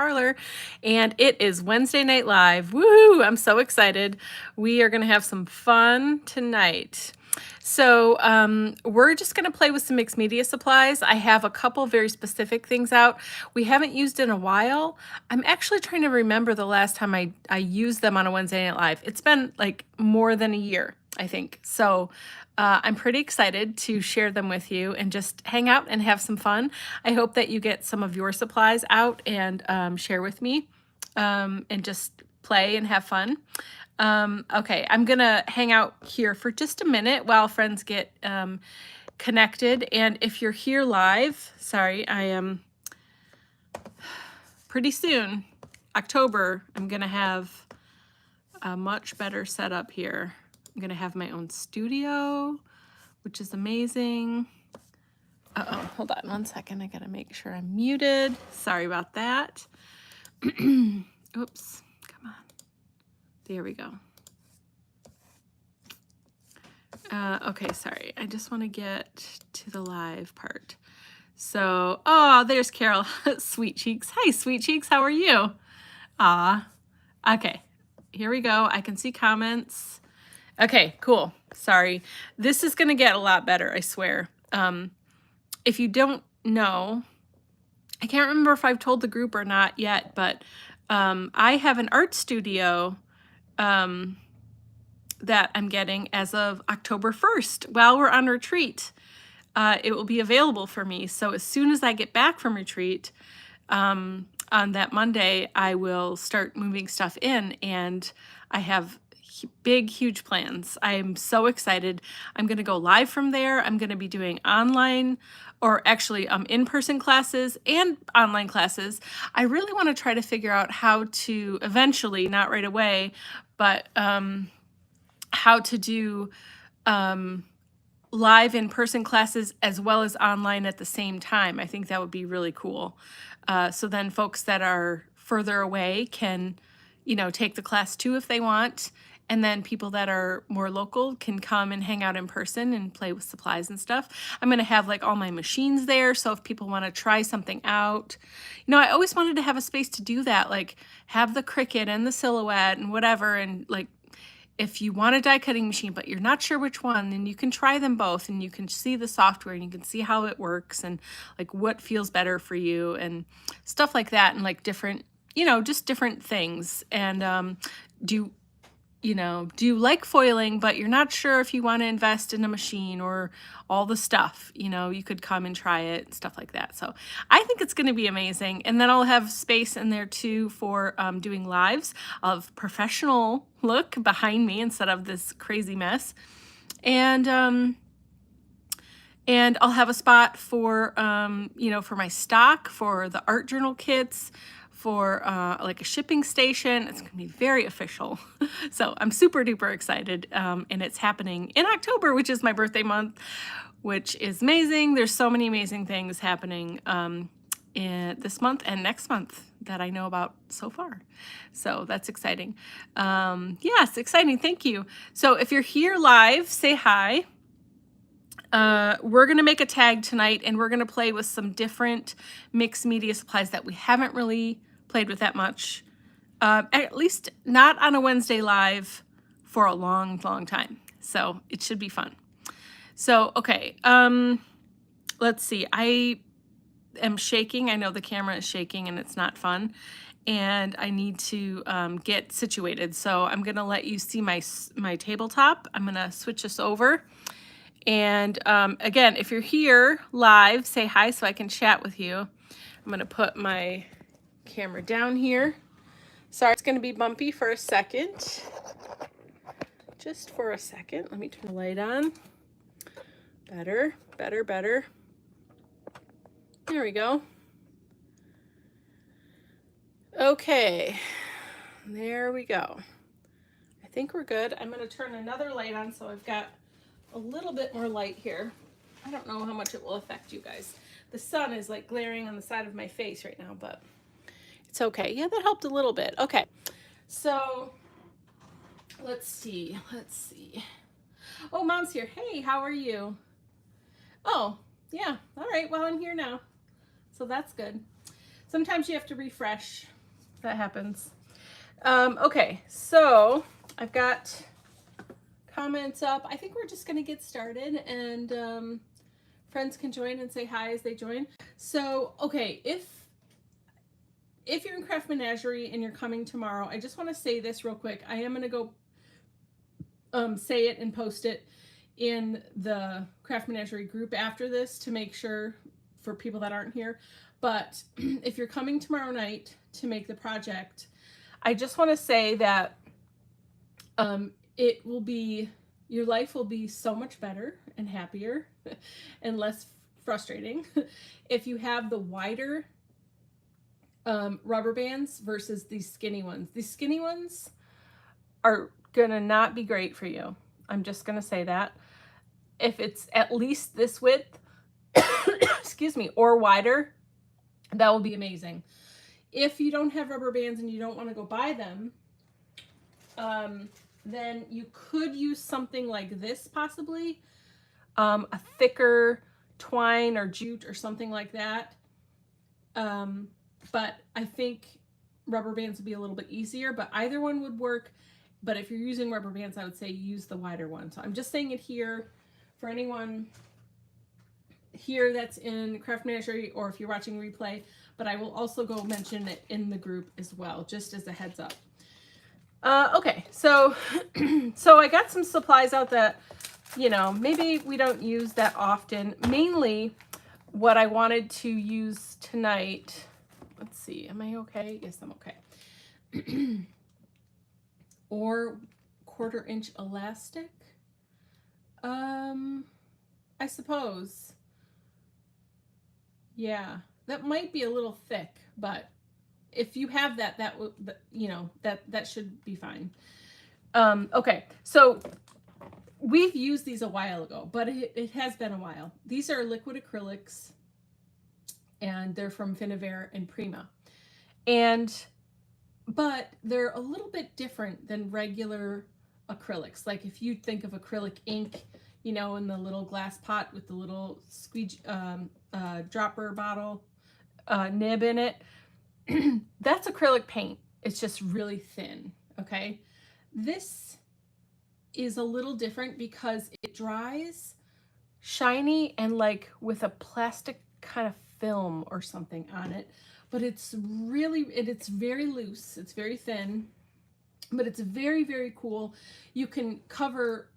parlor, and it is Wednesday Night Live. Woohoo! I'm so excited. We are going to have some fun tonight. So we're just going to play with some mixed media supplies. I have a couple very specific things out we haven't used in a while. I'm actually trying to remember the last time I used them on a Wednesday Night Live. It's been like more than a year, I think. So I'm pretty excited to share them with you and just hang out and have some fun. I hope that you get some of your supplies out and share with me and just play and have fun. Okay, I'm gonna hang out here for just a minute while friends get connected. And if you're here live, sorry, I am pretty soon, October, I'm gonna have a much better setup here. I'm gonna have my own studio, which is amazing. Uh-oh, hold on one second. I gotta make sure I'm muted. Sorry about that. Oops, come on. There we go. Okay, sorry. I just want to get to the live part. So, oh, there's Carol. Sweet Cheeks. Hi, Sweet Cheeks. How are you? Okay, here we go. I can see comments. Okay, cool. Sorry. This is going to get a lot better, I swear. If you don't know, I can't remember if I've told the group or not yet, but I have an art studio that I'm getting as of October 1st while we're on retreat. It will be available for me. So as soon as I get back from retreat on that Monday, I will start moving stuff in, and I have big, huge plans. I'm so excited. I'm going to go live from there. I'm going to be doing online, or actually in-person classes and online classes. I really want to try to figure out how to eventually, not right away, but how to do live in-person classes as well as online at the same time. I think that would be really cool. So then folks that are further away can, take the class too if they want. And then people that are more local can come and hang out in person and play with supplies and stuff. I'm going to have like all my machines there. So if people want to try something out, I always wanted to have a space to do that, like have the Cricut and the Silhouette and whatever. And like, if you want a die cutting machine, but you're not sure which one, then you can try them both and you can see the software and you can see how it works and like what feels better for you and stuff like that. And like different, just different things. And do you like foiling, but you're not sure if you want to invest in a machine or all the stuff, you could come and try it and stuff like that. So I think it's going to be amazing. And then I'll have space in there too for doing lives of professional look behind me instead of this crazy mess. And I'll have a spot for, for my stock, for the art journal kits, for like a shipping station. It's going to be very official. So I'm super duper excited. And it's happening in October, which is my birthday month, which is amazing. There's so many amazing things happening in this month and next month that I know about so far. So that's exciting. Yes, exciting. Thank you. So if you're here live, say hi. We're going to make a tag tonight and we're going to play with some different mixed media supplies that we haven't really played with that much, at least not on a Wednesday live for a long, long time. So it should be fun. So, okay. Let's see. I am shaking. I know the camera is shaking and it's not fun. And I need to get situated. So I'm going to let you see my tabletop. I'm going to switch this over. And again, if you're here live, say hi so I can chat with you. I'm going to put my camera down here. Sorry, it's going to be bumpy for a second. Just for a second. Let me turn the light on. Better, better, better. There we go. Okay, there we go. I think we're good. I'm going to turn another light on so I've got a little bit more light here. I don't know how much it will affect you guys. The sun is like glaring on the side of my face right now, but it's okay. Yeah, that helped a little bit. Okay, so let's see. Oh, Mom's here. Hey, how are you? Oh, yeah. All right. Well, I'm here now. So that's good. Sometimes you have to refresh that happens. Okay, so I've got comments up. I think we're just gonna get started, and friends can join and say hi as they join. So, okay, if you're in Craft Menagerie and you're coming tomorrow, I just want to say this real quick. I am gonna go say it and post it in the Craft Menagerie group after this to make sure for people that aren't here. But if you're coming tomorrow night to make the project, I just want to say that it will be, your life will be so much better and happier and less frustrating if you have the wider rubber bands versus these skinny ones. These skinny ones are gonna not be great for you. I'm just gonna say that. If it's at least this width, excuse me, or wider, that will be amazing. If you don't have rubber bands and you don't want to go buy them, then you could use something like this possibly, a thicker twine or jute or something like that. But I think rubber bands would be a little bit easier, but either one would work. But if you're using rubber bands, I would say use the wider one. So I'm just saying it here for anyone here that's in Craft Menagerie, or if you're watching replay, but I will also go mention it in the group as well, just as a heads up. Okay, so so I got some supplies out that, you know, maybe we don't use that often. Mainly what I wanted to use tonight, let's see, am I okay? Yes, I'm okay. Or 1/4 inch elastic, I suppose. Yeah, that might be a little thick, but if you have that, that will, you know, that should be fine. Okay, so we've used these a while ago, but it has been a while. These are liquid acrylics, and they're from Finavere and Prima, but they're a little bit different than regular acrylics. Like if you think of acrylic ink, you know, in the little glass pot with the little squeegee dropper bottle nib in it, that's acrylic paint. It's just really thin, okay? This is a little different because it dries shiny and like with a plastic kind of film or something on it, but it's really, it's very loose, it's very thin, but it's very, very cool. You can cover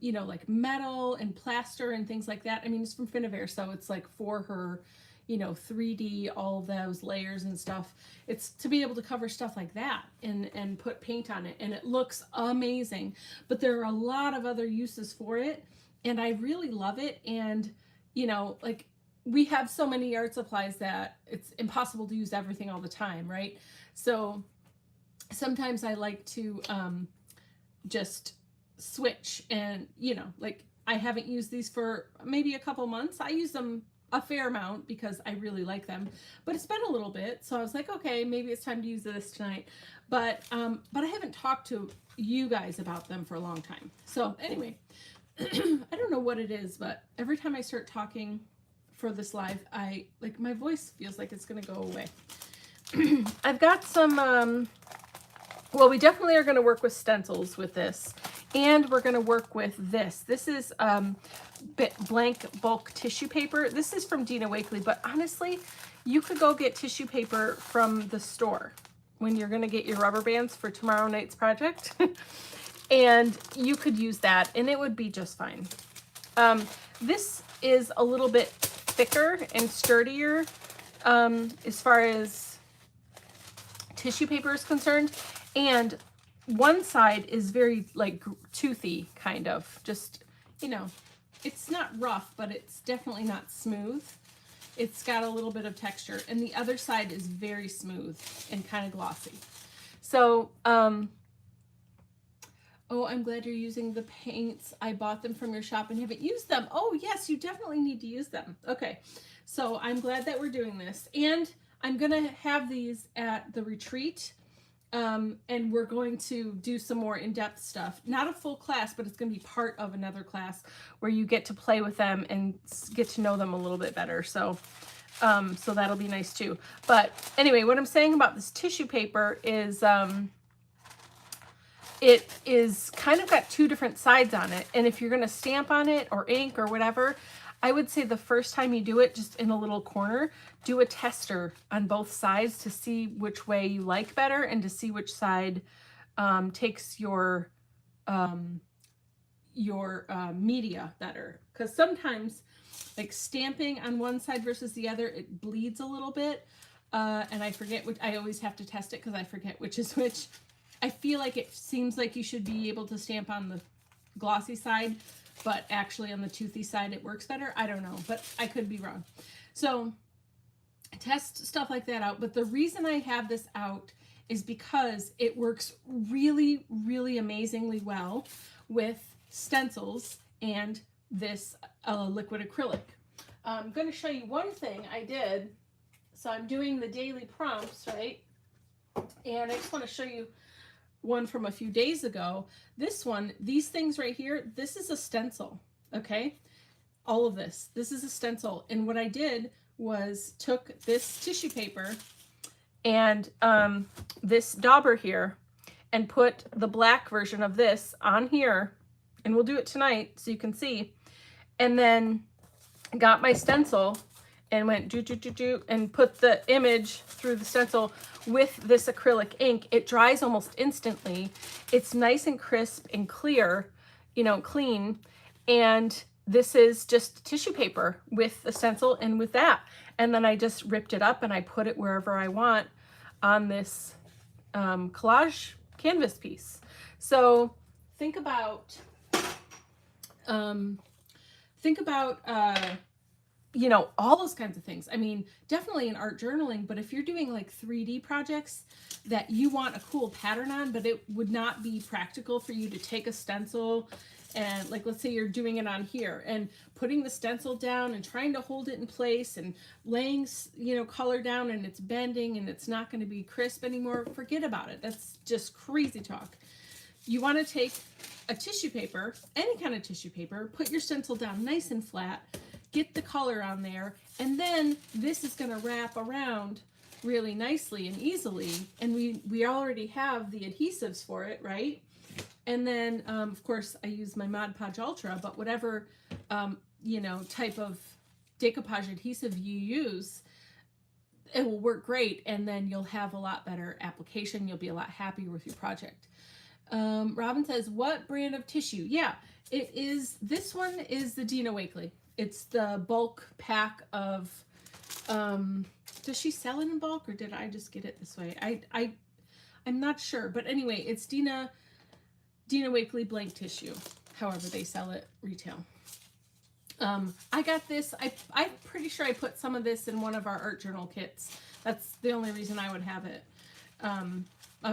you know, like metal and plaster and things like that. I mean, it's from Finavere, so it's like for her, you know, 3D, all of those layers and stuff. It's to be able to cover stuff like that and put paint on it, and it looks amazing. But there are a lot of other uses for it, and I really love it. And, you know, like we have so many art supplies that it's impossible to use everything all the time, right? So sometimes I like to just switch, and, you know, like I haven't used these for maybe a couple months. I use them a fair amount because I really like them, but it's been a little bit, so I was like, okay, maybe it's time to use this tonight. But I haven't talked to you guys about them for a long time. So anyway, I don't know what it is, but every time I start talking for this live, I like my voice feels like it's gonna go away. I've got some well, we definitely are going to work with stencils with this, and we're going to work with this. This is blank bulk tissue paper. This is from Dina Wakley, but honestly, you could go get tissue paper from the store when you're going to get your rubber bands for tomorrow night's project, and you could use that, and it would be just fine. This is a little bit thicker and sturdier as far as tissue paper is concerned. And one side is very like toothy, kind of, just, you know, it's not rough, but it's definitely not smooth. It's got a little bit of texture, and the other side is very smooth and kind of glossy. So, oh, I'm glad you're using the paints. I bought them from your shop and haven't used them. Oh yes, you definitely need to use them. Okay, so I'm glad that we're doing this, and I'm gonna have these at the retreat. And we're going to do some more in-depth stuff. Not a full class, but it's going to be part of another class where you get to play with them and get to know them a little bit better. So So that'll be nice too. But anyway, what I'm saying about this tissue paper is it is kind of got two different sides on it. And if you're going to stamp on it or ink or whatever, I would say the first time you do it, just in a little corner, do a tester on both sides to see which way you like better and to see which side takes your media better. Because sometimes, like stamping on one side versus the other, it bleeds a little bit. And I forget which, I always have to test it because I forget which is which. I feel like it seems like you should be able to stamp on the glossy side, but actually on the toothy side it works better. I don't know, but I could be wrong. So test stuff like that out. But the reason I have this out is because it works really, really amazingly well with stencils and this liquid acrylic. I'm going to show you one thing I did. So I'm doing the daily prompts, right? And I just want to show you one from a few days ago. This one, these things right here, this is a stencil, okay? All of this is a stencil. And what I did was took this tissue paper and this dauber here and put the black version of this on here, and we'll do it tonight so you can see, and then got my stencil and went and put the image through the stencil with this acrylic ink. It dries almost instantly. It's nice and crisp and clear, you know, clean. And this is just tissue paper with the stencil and with that. And then I just ripped it up and I put it wherever I want on this collage canvas piece. So think about you know, all those kinds of things. I mean, definitely in art journaling, but if you're doing like 3D projects that you want a cool pattern on, but it would not be practical for you to take a stencil and, like, let's say you're doing it on here and putting the stencil down and trying to hold it in place and laying, you know, color down, and it's bending and it's not going to be crisp anymore, forget about it. That's just crazy talk. You want to take a tissue paper, any kind of tissue paper, put your stencil down nice and flat, get the color on there, and then this is going to wrap around really nicely and easily. And we already have the adhesives for it, right? And then, of course, I use my Mod Podge Ultra, but whatever, you know, type of decoupage adhesive you use, it will work great. And then you'll have a lot better application. You'll be a lot happier with your project. Robin says, what brand of tissue? Yeah, it is, this one is the Dina Wakley. It's the bulk pack of, does she sell it in bulk or did I just get it this way? I'm not sure, but anyway, it's Dina Wakley blank tissue, however they sell it retail. I got this, I'm pretty sure I put some of this in one of our art journal kits. That's the only reason I would have it,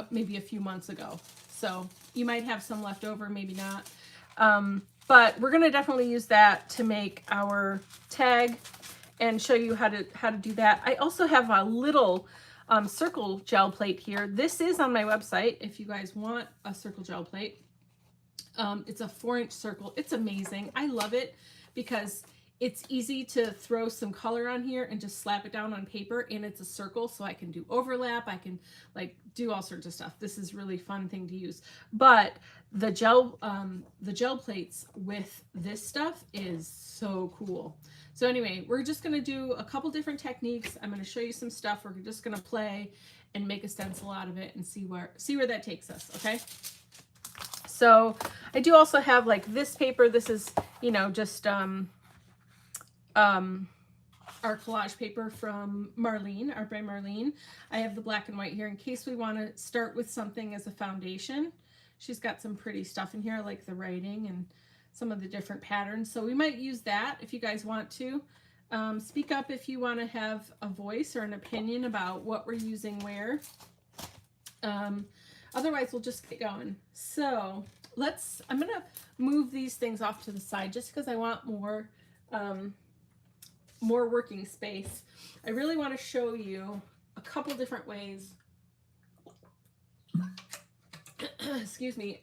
maybe a few months ago. So you might have some left over, maybe not. But we're going to definitely use that to make our tag and show you how to do that. I also have a little circle gel plate here. This is on my website if you guys want a circle gel plate. It's a 4-inch circle. It's amazing. I love it because it's easy to throw some color on here and just slap it down on paper, and it's a circle, so I can do overlap. I can like do all sorts of stuff. This is a really fun thing to use. But the gel plates with this stuff is so cool. So anyway, we're just going to do a couple different techniques. I'm going to show you some stuff. We're just going to play and make a stencil out of it and see where that takes us, okay? So I do also have like this paper. This is, you know, just our collage paper from Marlene, Art by Marlene. I have the black and white here in case we want to start with something as a foundation. She's got some pretty stuff in here, like the writing and some of the different patterns. So we might use that if you guys want to. Speak up if you want to have a voice or an opinion about what we're using where. Otherwise, we'll just get going. So I'm going to move these things off to the side just because I want more working space. I really want to show you a couple different ways, excuse me,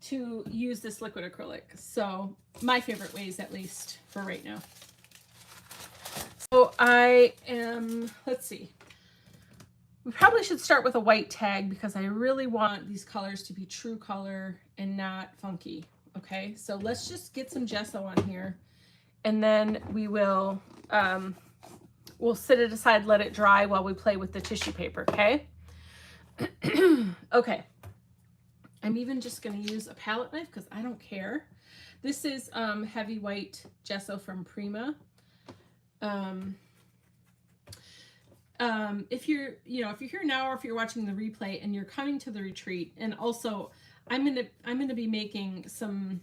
to use this liquid acrylic. So my favorite ways, at least for right now. So I am, let's see. We probably should start with a white tag because I really want these colors to be true color and not funky. Okay, so let's just get some gesso on here, and then we will we'll sit it aside, let it dry while we play with the tissue paper. Okay. Okay. I'm even just going to use a palette knife because I don't care. This is heavy white gesso from Prima. If you're here now, or if you're watching the replay and you're coming to the retreat, and also I'm gonna be making some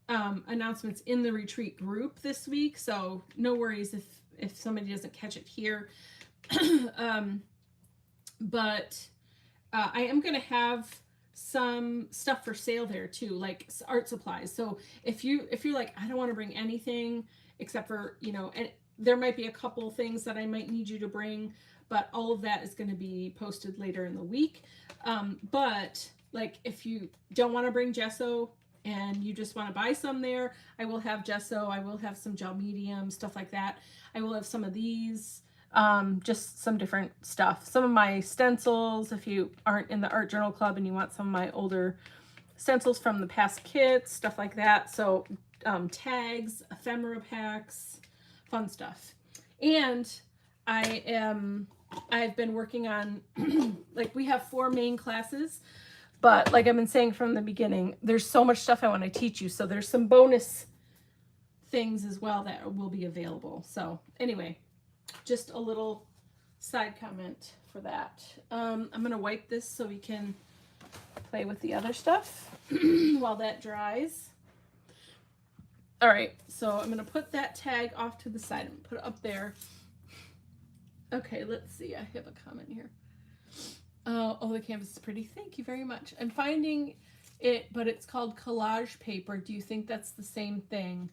announcements in the retreat group this week, so no worries if somebody doesn't catch it here. But I am gonna have some stuff for sale there too, like art supplies. So if you're like, I don't want to bring anything except for, and there might be a couple things that I might need you to bring, but all of that is going to be posted later in the week. But like, if you don't want to bring gesso and you just want to buy some there, I will have gesso. I will have some gel medium, stuff like that. I will have some of these, just some different stuff. Some of my stencils, if you aren't in the art journal club and you want some of my older stencils from the past kits, stuff like that. So tags, ephemera packs, fun stuff. And I've been working on like, we have 4 main classes, but like I've been saying from the beginning, there's so much stuff I want to teach you. So there's some bonus things as well that will be available. So anyway, just a little side comment for that. I'm going to wipe this so we can play with the other stuff while that dries. All right, so I'm going to put that tag off to the side. I'm going to put it up there. Okay, let's see. I have a comment here. Oh, the canvas is pretty. Thank you very much. I'm finding it, but it's called collage paper. Do you think that's the same thing?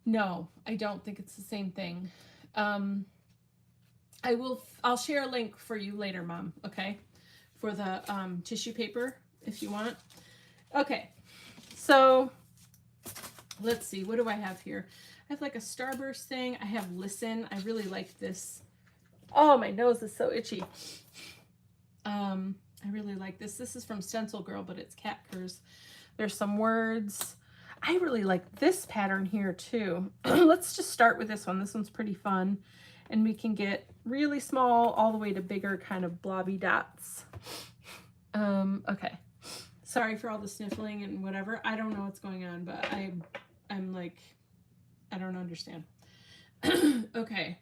No, I don't think it's the same thing. I'll share a link for you later, Mom, okay? For the tissue paper, if you want. Okay, so let's see, what do I have here? I have like a Starburst thing. I have Listen. I really like this. Oh, my nose is so itchy. I really like this. This is from Stencil Girl, but it's cat purrs. There's some words. I really like this pattern here too. Let's just start with this one. This one's pretty fun. And we can get really small all the way to bigger kind of blobby dots. Okay. Sorry for all the sniffling and whatever. I don't know what's going on, but I'm like, I don't understand. Okay.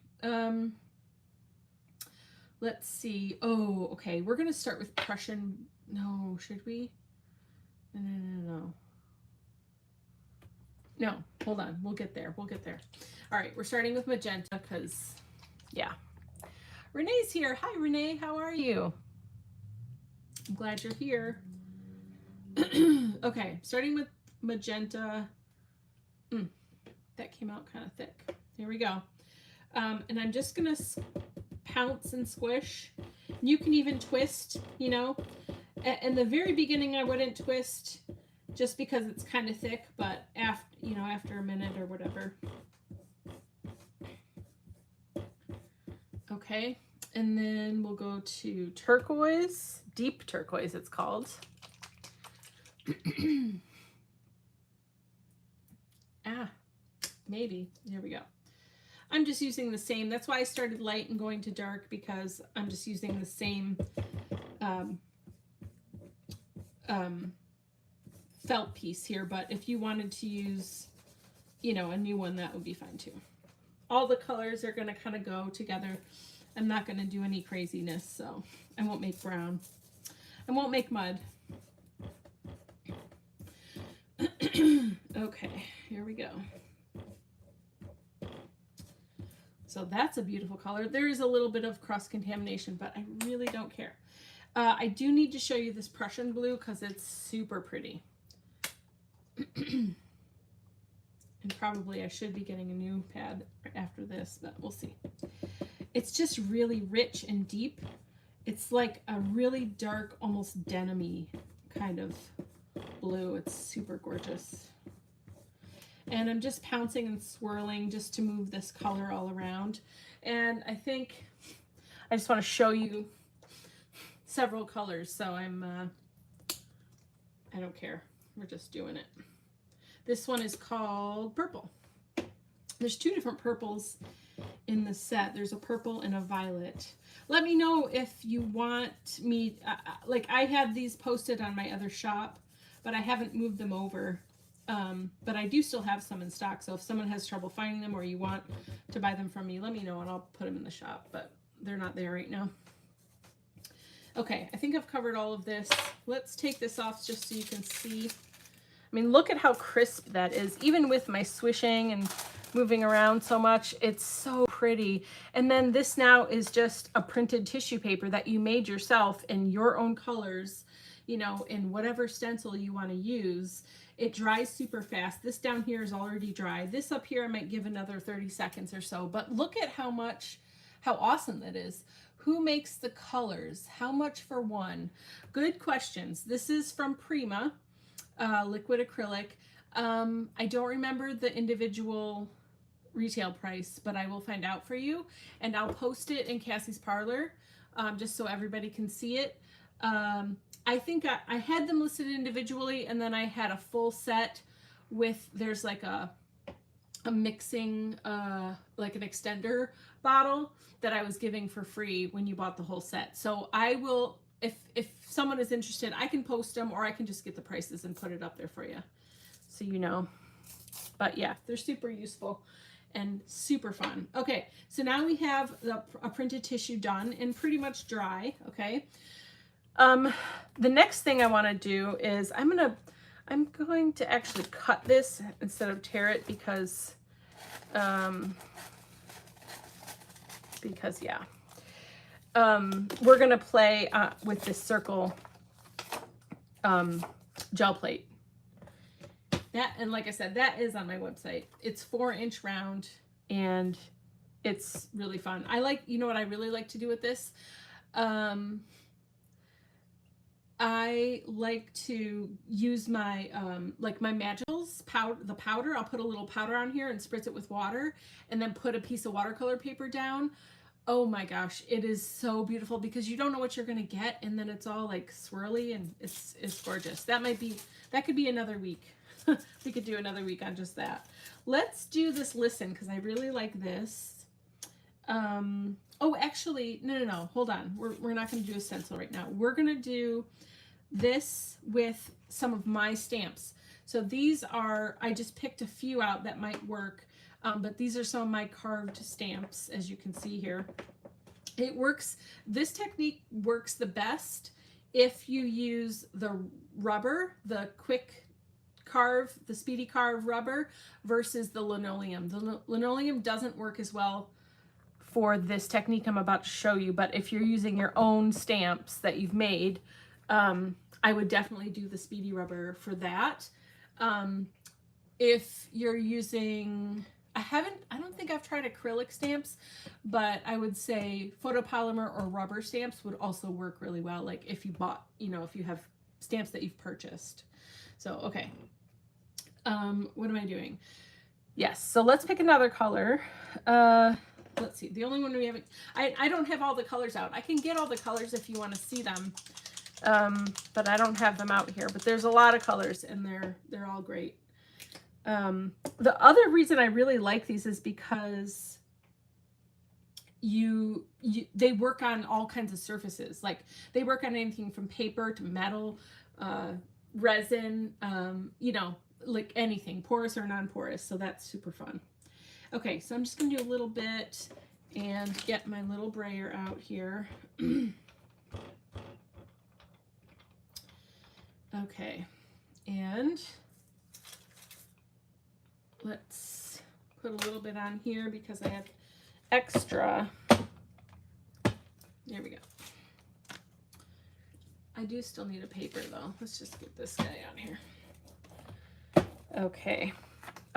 Let's see. Oh, okay. We're going to start with Prussian. No, should we? No. No, hold on. We'll get there. We'll get there. All right. We're starting with magenta because, yeah. Renee's here. Hi, Renee. How are you? I'm glad you're here. Okay. Starting with magenta. That came out kind of thick. Here we go. And I'm just going to pounce and squish. You can even twist, In the very beginning, I wouldn't twist just because it's kind of thick, but after a minute or whatever. Okay, and then we'll go to turquoise, deep turquoise it's called. Maybe. Here we go. I'm just using the same. That's why I started light and going to dark, because I'm just using the same felt piece here. But if you wanted to use, a new one, that would be fine too. All the colors are going to kind of go together. I'm not going to do any craziness, so I won't make brown. I won't make mud. Okay, here we go. So that's a beautiful color. There is a little bit of cross-contamination, but I really don't care. I do need to show you this Prussian blue because it's super pretty. And probably I should be getting a new pad after this, but we'll see. It's just really rich and deep. It's like a really dark, almost denim-y kind of blue. It's super gorgeous. And I'm just pouncing and swirling just to move this color all around. And I think I just want to show you several colors. So I don't care. We're just doing it. This one is called Purple. There's two different purples in the set. There's a purple and a violet. Let me know if you want me, like I had these posted on my other shop, but I haven't moved them over. But I do still have some in stock. So if someone has trouble finding them or you want to buy them from me, let me know and I'll put them in the shop, but they're not there right now. Okay, I think I've covered all of this. Let's take this off just so you can see. I mean, look at how crisp that is. Even with my swishing and moving around so much, it's so pretty. And then this now is just a printed tissue paper that you made yourself in your own colors, you know, in whatever stencil you want to use. It dries super fast. This down here is already dry. This up here I might give another 30 seconds or so, but look at how awesome that is. Who makes the colors? How much for one? Good questions. This is from Prima, liquid acrylic. I don't remember the individual retail price, but I will find out for you, and I'll post it in Kassy's Parlor, just so everybody can see it. I think I had them listed individually, and then I had a full set with, there's like a mixing, like an extender bottle that I was giving for free when you bought the whole set. So I will, if someone is interested, I can post them, or I can just get the prices and put it up there for you, so you know. But yeah, they're super useful and super fun. Okay, so now we have a printed tissue done and pretty much dry. Okay, the next thing I want to do is I'm going to actually cut this instead of tear it, because yeah, we're gonna play with this circle gel plate. That, and like I said, that is on my website. It's 4-inch round and it's really fun. I like, you know what I really like to do with this? I like to use my, like my Magicals powder, the powder. I'll put a little powder on here and spritz it with water, and then put a piece of watercolor paper down. Oh my gosh, it is so beautiful, because you don't know what you're gonna get, and then it's all like swirly, and it's gorgeous. That could be another week. We could do another week on just that. Let's do this Listen, because I really like this. Oh, actually, no, hold on. We're not going to do a stencil right now. We're going to do this with some of my stamps. So these are, I just picked a few out that might work, but these are some of my carved stamps, as you can see here. It works, this technique works the best if you use the rubber, the quick carve, the speedy carve rubber, versus the linoleum. The linoleum doesn't work as well for this technique I'm about to show you, but if you're using your own stamps that you've made, I would definitely do the speedy rubber for that. If you're using, I don't think I've tried acrylic stamps, but I would say photopolymer or rubber stamps would also work really well, like if you bought, you know, if you have stamps that you've purchased. So, okay. What am I doing? Yes, so let's pick another color. Let's see, the only one we haven't, I don't have all the colors out. I can get all the colors if you want to see them, but I don't have them out here. But there's a lot of colors, and they're all great. The other reason I really like these is because they work on all kinds of surfaces. Like, they work on anything from paper to metal, resin, you know, like anything, porous or non-porous. So that's super fun. Okay, so I'm just gonna do a little bit and get my little brayer out here. Okay, and let's put a little bit on here because I have extra. There we go. I do still need a paper though. Let's just get this guy on here. Okay.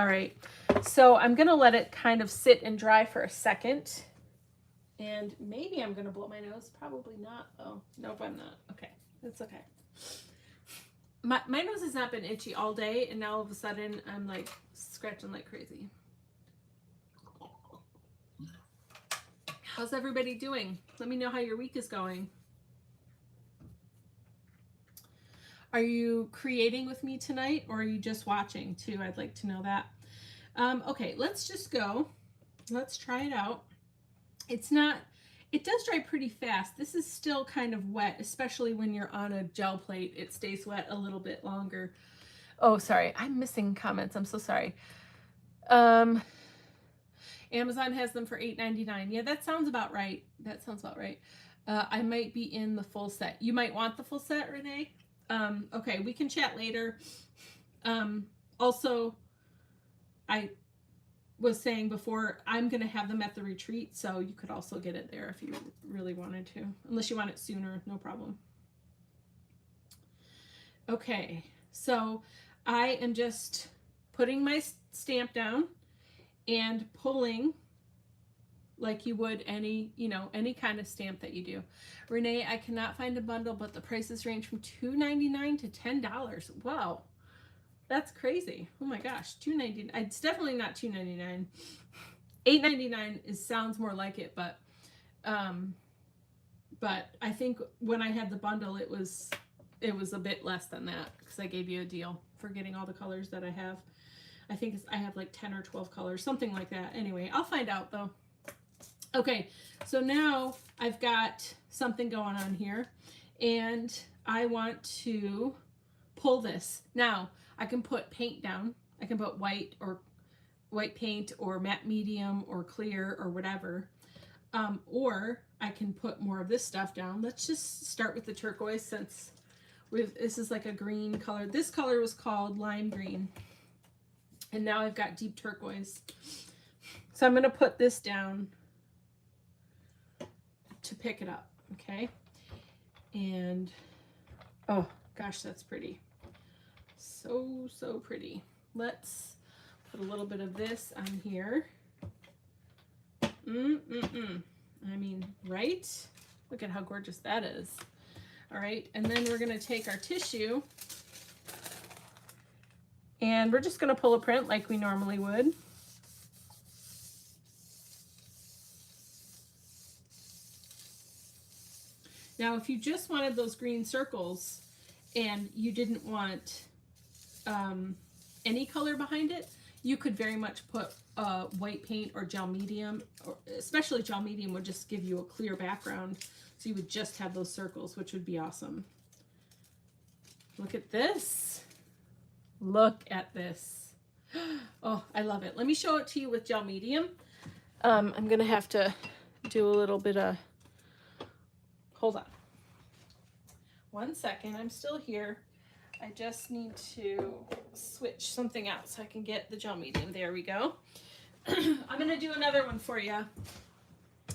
All right. So I'm going to let it kind of sit and dry for a second. And maybe I'm going to blow my nose. Probably not though. Nope, I'm not. Okay. That's okay. my nose has not been itchy all day, and now all of a sudden I'm like scratching like crazy. How's everybody doing? Let me know how your week is going. Are you creating with me tonight, or are you just watching too? I'd like to know that. Okay, let's just go. Let's try it out. It does dry pretty fast. This is still kind of wet, especially when you're on a gel plate. It stays wet a little bit longer. Oh, sorry. I'm missing comments. I'm so sorry. Amazon has them for $8.99. Yeah, that sounds about right. That sounds about right. I might be in the full set. You might want the full set, Renee. Okay, we can chat later. Also, I was saying before, I'm going to have them at the retreat, so you could also get it there if you really wanted to. Unless you want it sooner, no problem. Okay, so I am just putting my stamp down and pulling like you would any kind of stamp that you do. Renee, I cannot find a bundle, but the prices range from $2.99 to $10. Wow. That's crazy. Oh my gosh, $2.99. It's definitely not $2.99. $8.99 sounds more like it, but I think when I had the bundle, it was a bit less than that because I gave you a deal for getting all the colors that I have. I think I have like 10 or 12 colors, something like that. Anyway, I'll find out though. Okay, so now I've got something going on here, and I want to pull this. Now, I can put paint down. I can put white paint or matte medium or clear or whatever. Or I can put more of this stuff down. Let's just start with the turquoise since this is like a green color. This color was called lime green. And now I've got deep turquoise. So I'm going to put this down to pick it up, okay? And, oh gosh, that's pretty. So pretty. Let's put a little bit of this on here. I mean, right? Look at how gorgeous that is. All right, and then we're gonna take our tissue and we're just gonna pull a print like we normally would. Now, if you just wanted those green circles and you didn't want any color behind it, you could very much put white paint or gel medium, or especially gel medium would just give you a clear background. So you would just have those circles, which would be awesome. Look at this. Look at this. Oh, I love it. Let me show it to you with gel medium. I'm gonna have to do a little bit of, hold on. 1 second, I'm still here. I just need to switch something out so I can get the gel medium. There we go. I'm gonna do another one for you.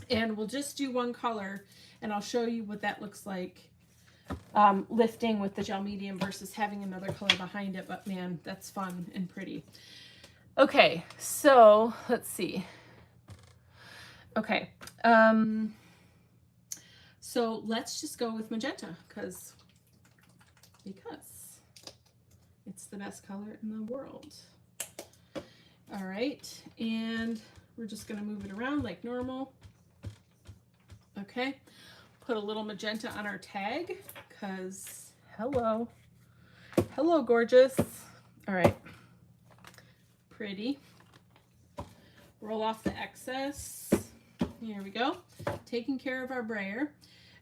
And we'll just do one color and I'll show you what that looks like lifting with the gel medium versus having another color behind it. But man, that's fun and pretty. Okay, so let's see. Okay, so let's just go with magenta because it's the best color in the world. All right, and we're just gonna move it around like normal. Okay, put a little magenta on our tag because hello gorgeous. All right, pretty. Roll off the excess. Here we go. Taking care of our brayer.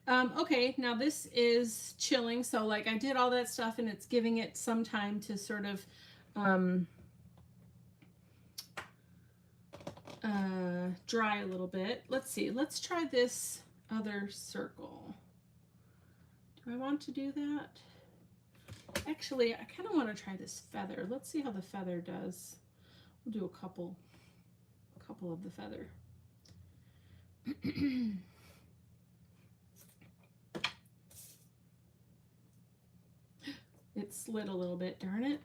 Okay, now this is chilling, so like I did all that stuff and it's giving it some time to sort of dry a little bit. Let's see, let's try this other circle. Do I want to do that? Actually, I kind of want to try this feather. Let's see how the feather does. We'll do a couple of the feather. It slid a little bit, darn it.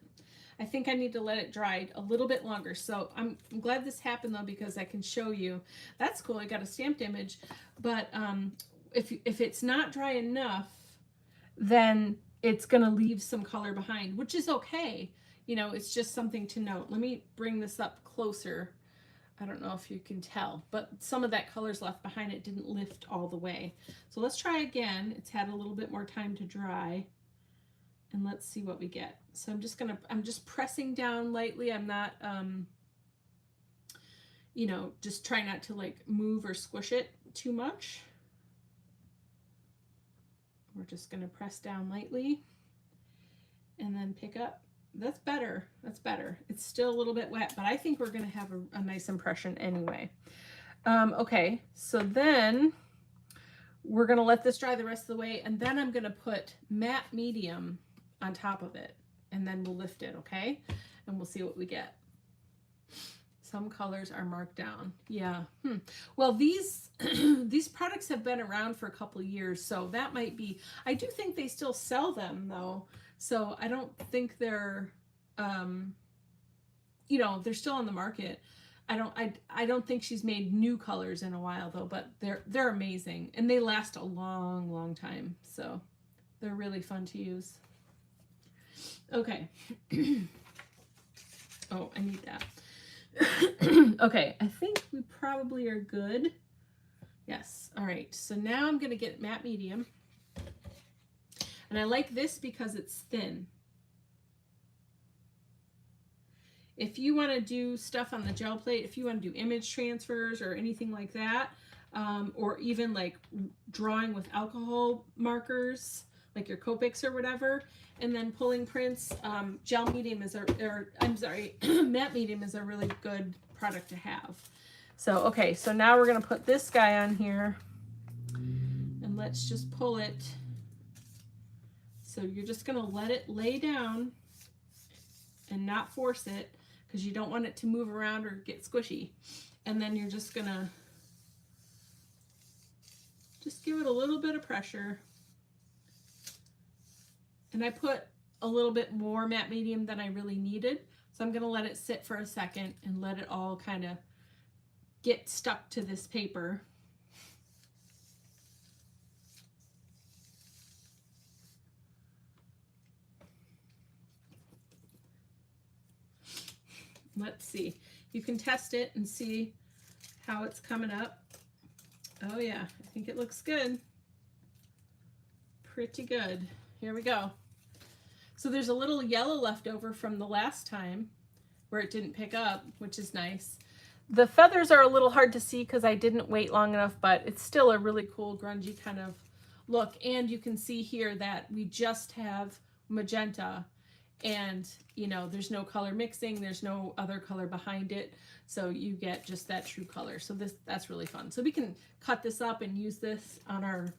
I think I need to let it dry a little bit longer. So I'm glad this happened though, because I can show you. That's cool, I got a stamped image. But if it's not dry enough, then it's going to leave some color behind, which is okay. You know, it's just something to note. Let me bring this up closer. I don't know if you can tell, but some of that color's left behind. It didn't lift all the way. So let's try again. It's had a little bit more time to dry. And let's see what we get. So I'm just pressing down lightly. I'm not, you know, just try not to like move or squish it too much. We're just going to press down lightly and then pick up. That's better. That's better. It's still a little bit wet, but I think we're going to have a nice impression anyway. Okay, so then we're going to let this dry the rest of the way, and then I'm going to put matte medium on top of it, and then we'll lift it, okay? And we'll see what we get. Some colors are marked down. Yeah. Well, these these products have been around for a couple of years, so that might be. I do think they still sell them though, so I don't think they're, you know, they're still on the market. I don't think she's made new colors in a while though, but they're amazing and they last a long time, so they're really fun to use. Okay. Oh, I need that. Okay, I think we probably are good. Yes. All right. So now I'm going to get matte medium. And I like this because it's thin. If you want to do stuff on the gel plate, if you want to do image transfers or anything like that, or even like drawing with alcohol markers, like your Copics or whatever, and then pulling prints, gel medium is matte medium is a really good product to have. So, okay, so now we're going to put this guy on here, and let's just pull it. So you're just going to let it lay down and not force it, because you don't want it to move around or get squishy. And then you're just going to just give it a little bit of pressure. And I put a little bit more matte medium than I really needed. So I'm going to let it sit for a second and let it all kind of get stuck to this paper. Let's see. You can test it and see how it's coming up. Oh yeah, I think it looks good. Pretty good. Here we go. So there's a little yellow left over from the last time where it didn't pick up, which is nice. The feathers are a little hard to see because I didn't wait long enough, but it's still a really cool grungy kind of look. And you can see here that we just have magenta, and you know, there's no color mixing, there's no other color behind it, so you get just that true color. So that's really fun. So we can cut this up and use this on our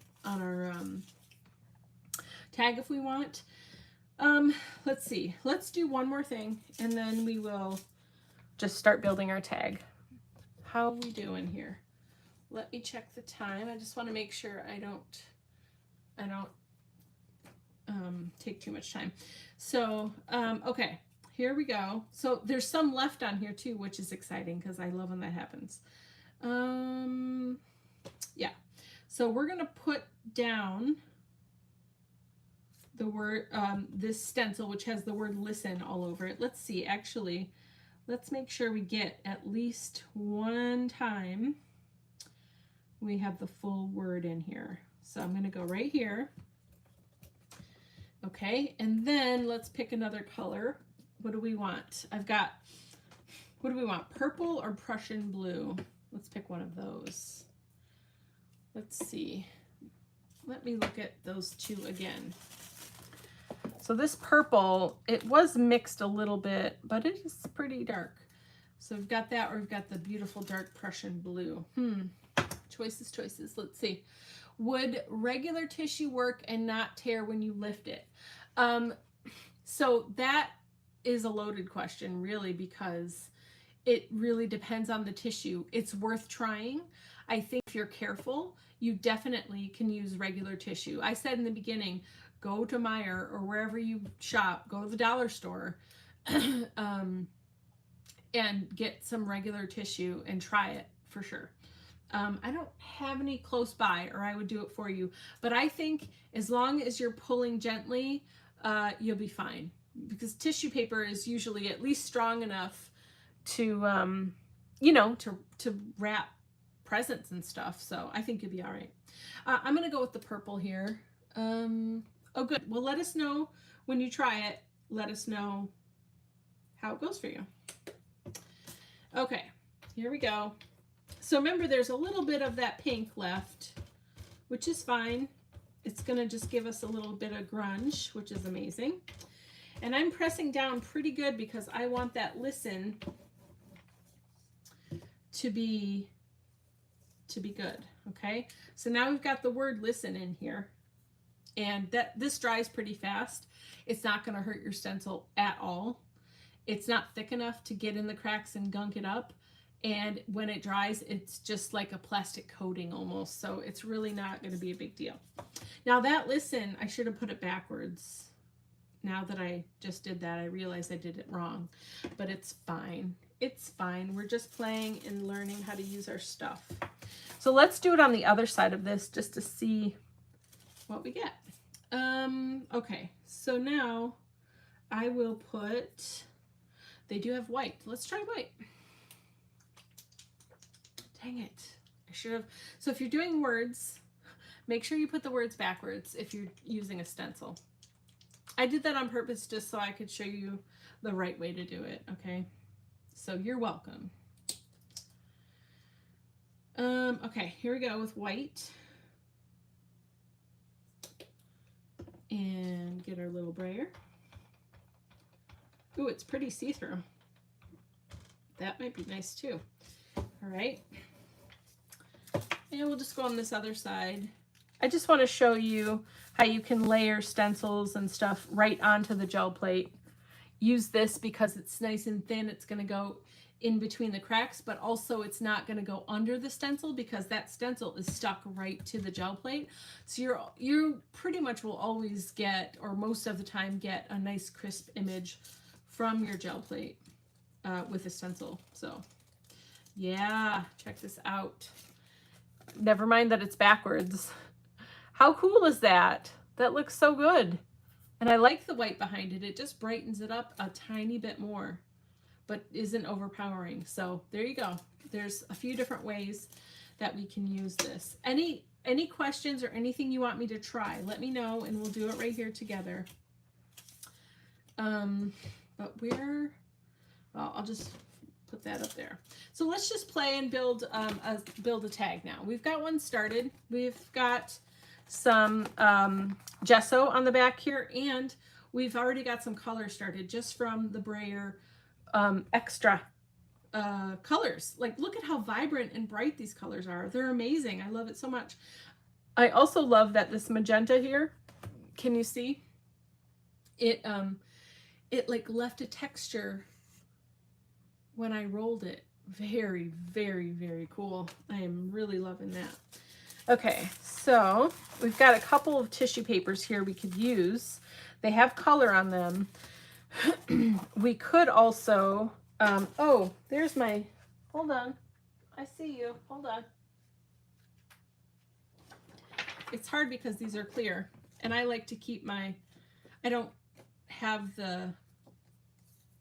tag if we want. Let's see, let's do one more thing and then we will just start building our tag. How are we doing here? Let me check the time. I just want to make sure I don't take too much time. So, okay, here we go. So there's some left on here too, which is exciting because I love when that happens. Yeah, so we're going to put down the word, this stencil, which has the word listen all over it. Let's see, actually, let's make sure we get at least one time we have the full word in here. So I'm going to go right here. Okay, and then let's pick another color. What do we want? What do we want? Purple or Prussian blue? Let's pick one of those. Let's see. Let me look at those two again. So this purple, it was mixed a little bit, but it is pretty dark. So we've got that, or we've got the beautiful dark Prussian blue. Choices, choices. Let's see. Would regular tissue work and not tear when you lift it? So that is a loaded question, really, because it really depends on the tissue. It's worth trying. I think if you're careful, you definitely can use regular tissue. I said in the beginning, go to Meijer or wherever you shop, go to the dollar store and get some regular tissue and try it for sure. I don't have any close by, or I would do it for you. But I think as long as you're pulling gently, you'll be fine. Because tissue paper is usually at least strong enough to, you know, to wrap presents and stuff. So I think you'll be all right. I'm going to go with the purple here. Oh, good. Well, let us know when you try it. Let us know how it goes for you. Okay, here we go. So remember, there's a little bit of that pink left, which is fine. It's going to just give us a little bit of grunge, which is amazing. And I'm pressing down pretty good because I want that listen to be good. Okay, so now we've got the word listen in here, and this dries pretty fast. It's not going to hurt your stencil at all. It's not thick enough to get in the cracks and gunk it up. And when it dries, it's just like a plastic coating almost. So it's really not going to be a big deal. Now that listen, I should have put it backwards. Now that I just did that, I realized I did it wrong. But it's fine. It's fine. We're just playing and learning how to use our stuff. So let's do it on the other side of this just to see what we get. Okay, so now I will put, they do have white. Let's try white. Dang it. I should have. So if you're doing words, make sure you put the words backwards if you're using a stencil. I did that on purpose just so I could show you the right way to do it, okay? So you're welcome. Okay, here we go with white. And get our little brayer. Ooh, it's pretty see-through. That might be nice too. All right. And we'll just go on this other side. I just want to show you how you can layer stencils and stuff right onto the gel plate. Use this because it's nice and thin. It's going to go in between the cracks, but also it's not going to go under the stencil because that stencil is stuck right to the gel plate. So you pretty much will always get, or most of the time get, a nice crisp image from your gel plate with a stencil. So yeah, check this out. Never mind that it's backwards. How cool is that? That looks so good. And I like the white behind it. It just brightens it up a tiny bit more, but isn't overpowering. So there you go. There's a few different ways that we can use this. Any questions or anything you want me to try, let me know and we'll do it right here together. But where, well, I'll just put that up there. So let's just play and build a tag now. We've got one started. We've got some gesso on the back here, and we've already got some color started just from the brayer extra colors. Like, look at how vibrant and bright these colors are. They're amazing. I love it so much. I also love that this magenta here, can you see? It like left a texture when I rolled it. Very, very, very cool. I am really loving that. Okay, so we've got a couple of tissue papers here we could use. They have color on them. We could also, oh, there's my, hold on. I see you, hold on. It's hard because these are clear, and I like to keep my, I don't have the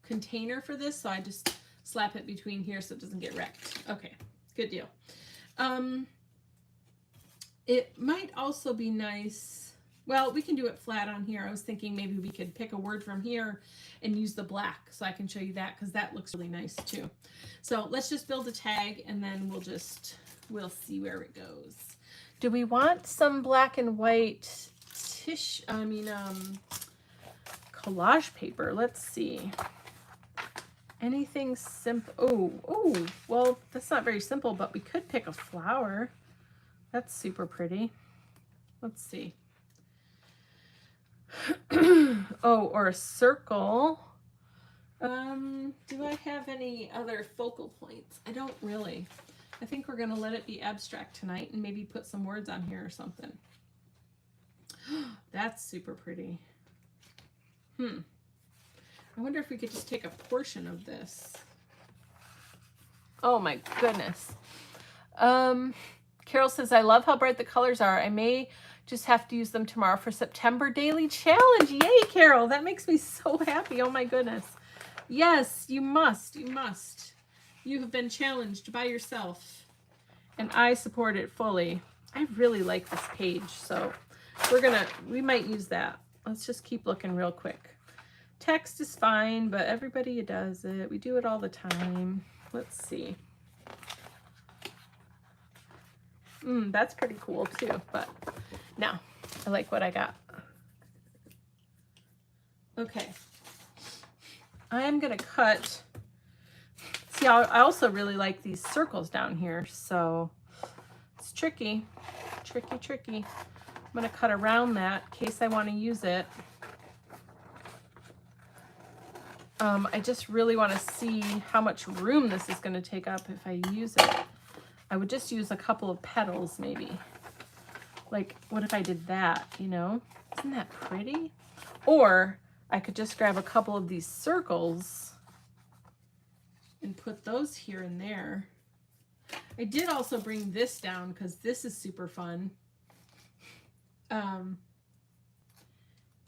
container for this, so I just slap it between here so it doesn't get wrecked. Okay, good deal. It might also be nice, well, we can do it flat on here. I was thinking maybe we could pick a word from here and use the black so I can show you that, because that looks really nice too. So let's just build a tag and then we'll see where it goes. Do we want some black and white collage paper? Let's see. Anything simple? Oh, well, that's not very simple, but we could pick a flower. That's super pretty. Let's see. Oh, or a circle. Do I have any other focal points? I don't really. I think we're gonna let it be abstract tonight and maybe put some words on here or something. That's super pretty. I wonder if we could just take a portion of this. Oh my goodness. Carol says, I love how bright the colors are. I may just have to use them tomorrow for September daily challenge. Yay, Carol. That makes me so happy. Oh my goodness. Yes, you must. You must. You have been challenged by yourself, and I support it fully. I really like this page, so we might use that. Let's just keep looking real quick. Text is fine, but everybody does it. We do it all the time. Let's see. That's pretty cool too, but no, I like what I got. Okay. I am going to cut. See, I also really like these circles down here, so it's tricky. Tricky. I'm going to cut around that in case I want to use it. I just really want to see how much room this is going to take up if I use it. I would just use a couple of petals maybe. Like, what if I did that, you know? Isn't that pretty? Or I could just grab a couple of these circles and put those here and there. I did also bring this down because this is super fun.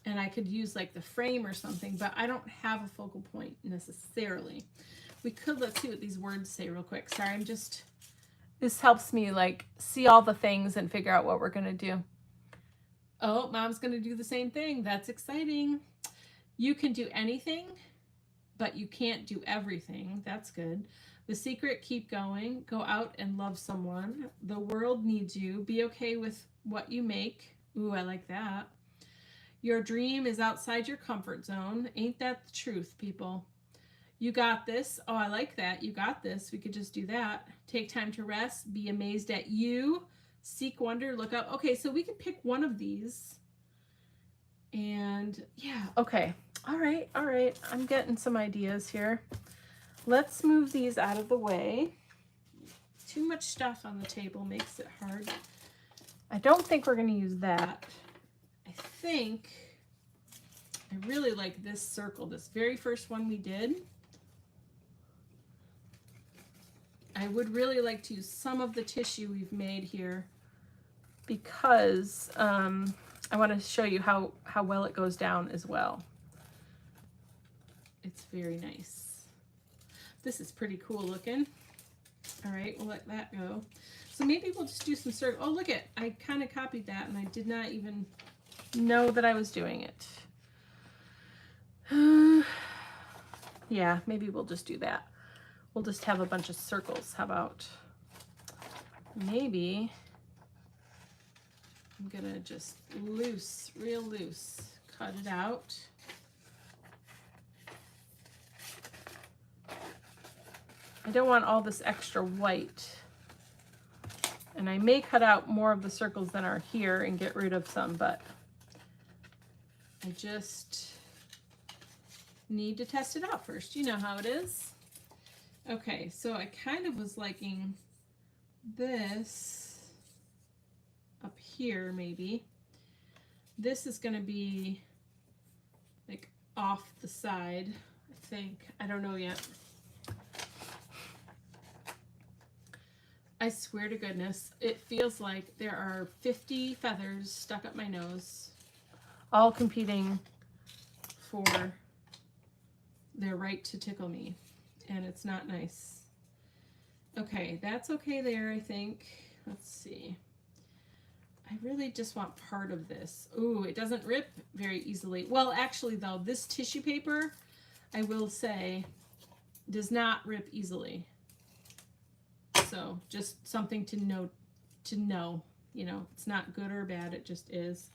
And I could use like the frame or something, but I don't have a focal point necessarily. We could, let's see what these words say real quick. Sorry, this helps me like see all the things and figure out what we're going to do. Oh, Mom's going to do the same thing. That's exciting. You can do anything, but you can't do everything. That's good. The secret, keep going. Go out and love someone. The world needs you. Be okay with what you make. Ooh, I like that. Your dream is outside your comfort zone. Ain't that the truth, people? You got this. Oh, I like that. You got this. We could just do that. Take time to rest. Be amazed at you. Seek wonder. Look up. Okay, so we could pick one of these. And yeah, okay. All right. I'm getting some ideas here. Let's move these out of the way. Too much stuff on the table makes it hard. I don't think we're going to use that. I really like this circle, this very first one we did. I would really like to use some of the tissue we've made here because I want to show you how well it goes down as well. It's very nice. This is pretty cool looking. All right, we'll let that go. So maybe we'll just do some circle. Oh, look it. I kind of copied that and I did not even know that I was doing it. Yeah, maybe we'll just do that. We'll just have a bunch of circles. How about maybe I'm gonna just real loose, cut it out. I don't want all this extra white. And I may cut out more of the circles than are here and get rid of some, but I just need to test it out first. You know how it is. Okay, so I kind of was liking this up here maybe. This is going to be like off the side, I think. I don't know yet. I swear to goodness, it feels like there are 50 feathers stuck up my nose, all competing for their right to tickle me, and it's not nice. Okay, that's okay there, I think. Let's see. I really just want part of this. Ooh, it doesn't rip very easily. Well, actually, though, this tissue paper, I will say, does not rip easily. So just something to know, you know, it's not good or bad, it just is.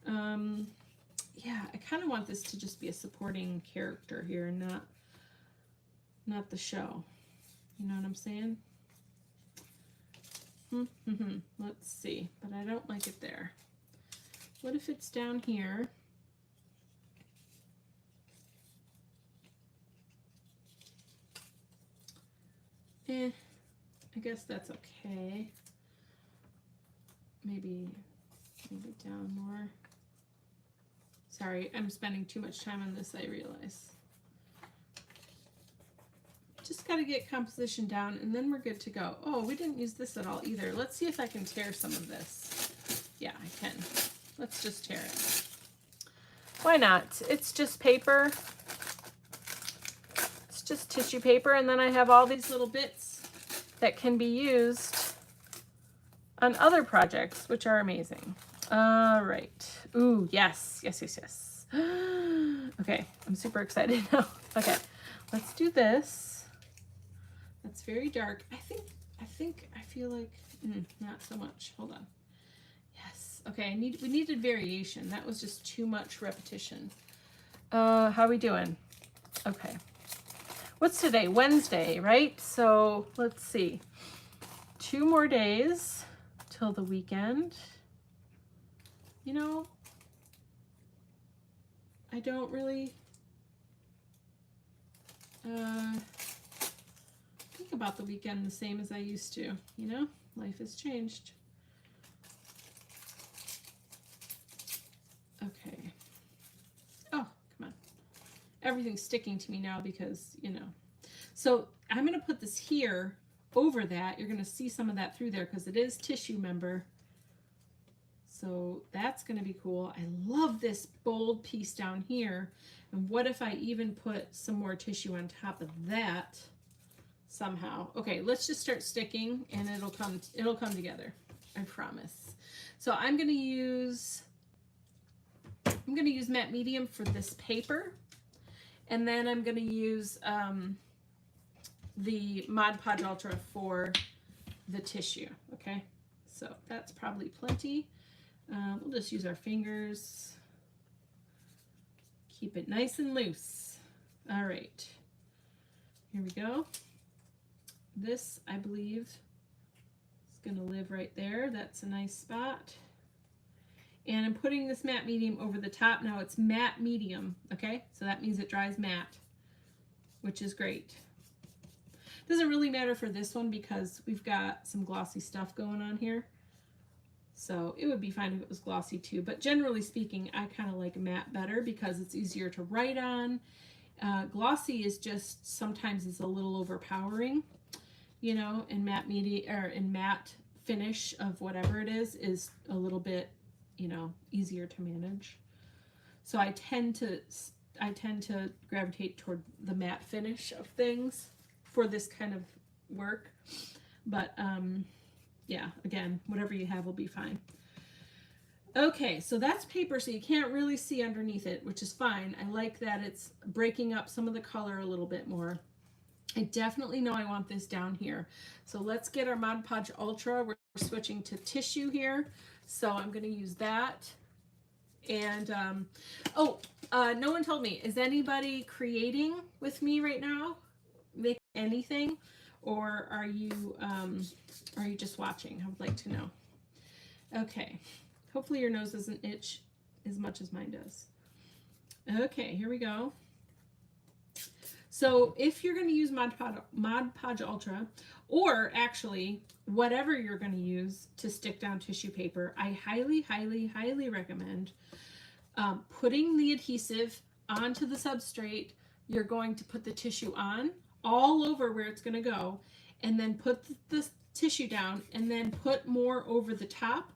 Yeah, I kind of want this to just be a supporting character here and not the show. You know what I'm saying? Let's see, but I don't like it there. What if it's down here? I guess that's okay. Maybe down more. Sorry, I'm spending too much time on this, I realize. just got to get composition down, and then we're good to go. Oh, we didn't use this at all either. Let's see if I can tear some of this. Yeah, I can. Let's just tear it. Why not? It's just paper. It's just tissue paper, and then I have all these little bits that can be used on other projects, which are amazing. All right. Ooh, yes, yes, yes, yes. Okay, I'm super excited now. Okay, let's do this. That's very dark. I feel like, not so much. Hold on. Yes. Okay, we needed variation. That was just too much repetition. How are we doing? Okay. What's today? Wednesday, right? So let's see. 2 more days till the weekend. You know, I don't really think about the weekend the same as I used to. You know, life has changed. Okay. Oh, come on. Everything's sticking to me now because, you know. So I'm going to put this here over that. You're going to see some of that through there because it is tissue, member. So that's going to be cool. I love this bold piece down here. And what if I even put some more tissue on top of that somehow? Okay, let's just start sticking and it'll come together. I promise. So I'm going to use matte medium for this paper. And then I'm going to use the Mod Podge Ultra for the tissue. Okay, so that's probably plenty. We'll just use our fingers. Keep it nice and loose. All right, here we go. This, I believe, is going to live right there. That's a nice spot. And I'm putting this matte medium over the top. Now it's matte medium, okay? So that means it dries matte, which is great. Doesn't really matter for this one because we've got some glossy stuff going on here. So it would be fine if it was glossy too, but generally speaking, I kind of like matte better because it's easier to write on. Glossy is just sometimes it's a little overpowering, you know, and matte media or in matte finish of whatever it is a little bit, you know, easier to manage. So I tend to gravitate toward the matte finish of things for this kind of work, but yeah, again, whatever you have will be fine. Okay, so that's paper, so you can't really see underneath it, which is fine. I like that it's breaking up some of the color a little bit more. I definitely know I want this down here. So let's get our Mod Podge Ultra. We're switching to tissue here. So I'm going to use that. And, no one told me, is anybody creating with me right now? Make anything? Or are you just watching? I would like to know. Okay. Hopefully your nose doesn't itch as much as mine does. Okay, here we go. So if you're going to use Mod Podge Ultra, or actually whatever you're going to use to stick down tissue paper, I highly, highly, highly recommend putting the adhesive onto the substrate. You're going to put the tissue on all over where it's going to go, and then put the tissue down and then put more over the top.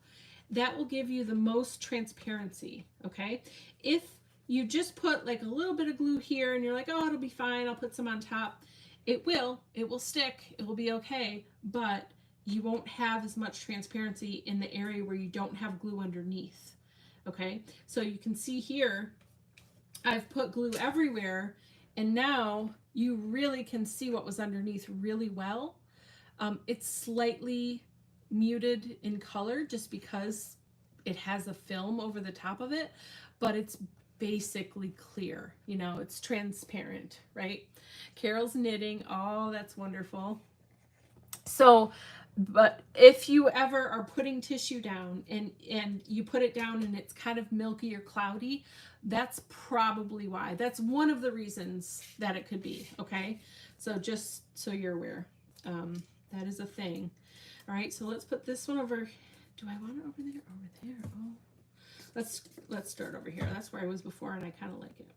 That will give you the most transparency, okay? If you just put like a little bit of glue here and you're like, oh, it'll be fine, I'll put some on top, it will stick, it will be okay, but you won't have as much transparency in the area where you don't have glue underneath, okay? So you can see here, I've put glue everywhere, and now you really can see what was underneath really well. It's slightly muted in color just because it has a film over the top of it, but it's basically clear, you know, it's transparent, right? Carol's knitting. Oh, that's wonderful. So, but if you ever are putting tissue down and you put it down and it's kind of milky or cloudy, that's probably why. That's one of the reasons that it could be, okay? So just so you're aware, that is a thing. All right, so let's put this one over. Do I want it over there? Over there. Oh, let's start over here. That's where I was before, and I kind of like it.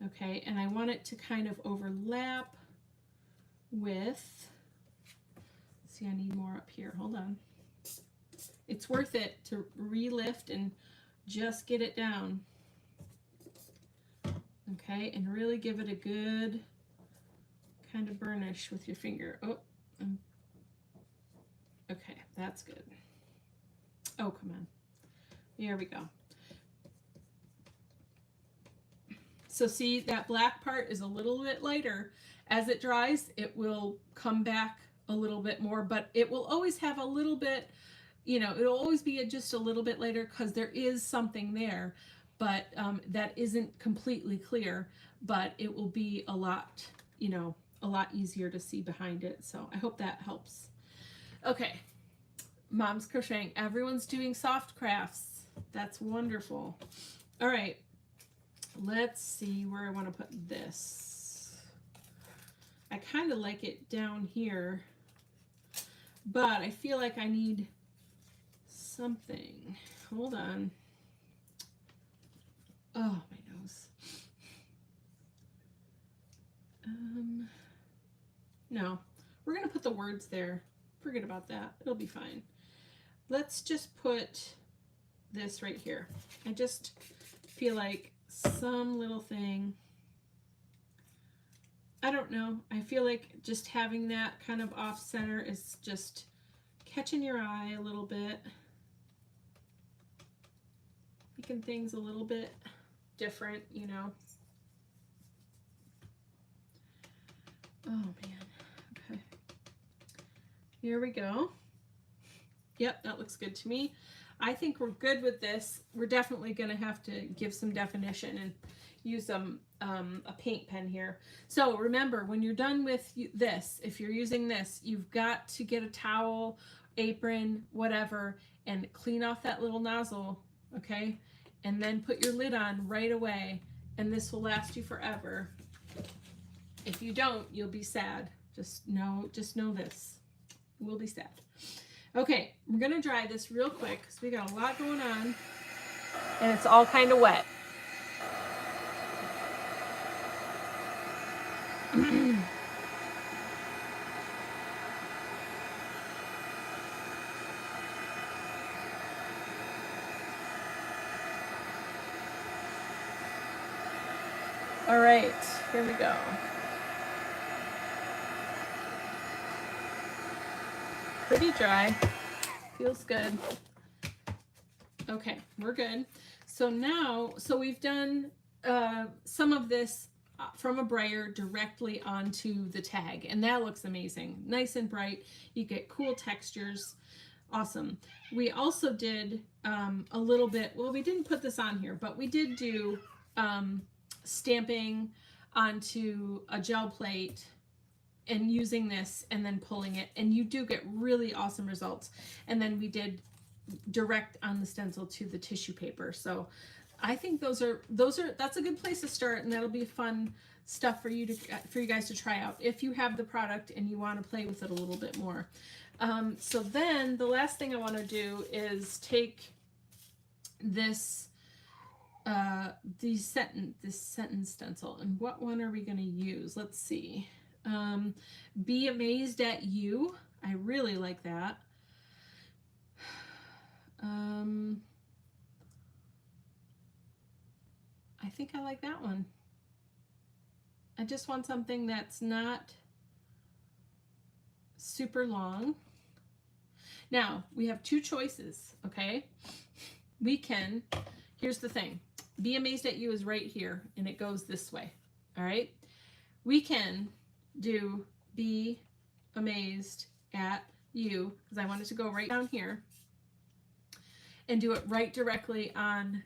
Okay, and I want it to kind of overlap with, see, I need more up here. Hold on. It's worth it to relift and just get it down. Okay, and really give it a good kind of burnish with your finger. Oh, okay, that's good. Oh, come on. There we go. So see, that black part is a little bit lighter. As it dries, it will come back a little bit more, but it will always have a little bit, you know, it'll always be just a little bit later because there is something there, but that isn't completely clear, but it will be a lot, you know, a lot easier to see behind it. So I hope that helps. Okay, Mom's crocheting. Everyone's doing soft crafts. That's wonderful. All right. Let's see where I want to put this. I kind of like it down here, but I feel like I need something. Hold on. Oh, my nose. No, we're going to put the words there. Forget about that. It'll be fine. Let's just put this right here. I just feel like some little thing, I don't know, I feel like just having that kind of off center is just catching your eye a little bit, making things a little bit different, you know. Oh man, okay, here we go. Yep, that looks good to me. I think we're good with this. We're definitely going to have to give some definition and use a paint pen here. So remember, when you're done with this, if you're using this, you've got to get a towel, apron, whatever, and clean off that little nozzle, okay? And then put your lid on right away, and this will last you forever. If you don't, you'll be sad. Just know this. We'll be sad. Okay, we're gonna dry this real quick because we got a lot going on and it's all kind of wet. All right, here we go. Pretty dry, feels good. Okay, we're good. So now, we've done some of this from a brayer directly onto the tag, and that looks amazing. Nice and bright, you get cool textures, awesome. We also did a little bit, well, we didn't put this on here, but we did do stamping onto a gel plate and using this and then pulling it, and you do get really awesome results. And then we did direct on the stencil to the tissue paper. So I think that's a good place to start, and that'll be fun stuff for you guys to try out if you have the product and you want to play with it a little bit more. So then the last thing I want to do is take this this sentence stencil, and what one are we going to use? Let's see. Be amazed at you. I really like that. I think I like that one. I just want something that's not super long. Now, we have two choices, okay? We can, here's the thing. Be amazed at you is right here, and it goes this way, all right? We can do be amazed at you, because I want it to go right down here, and do it right directly on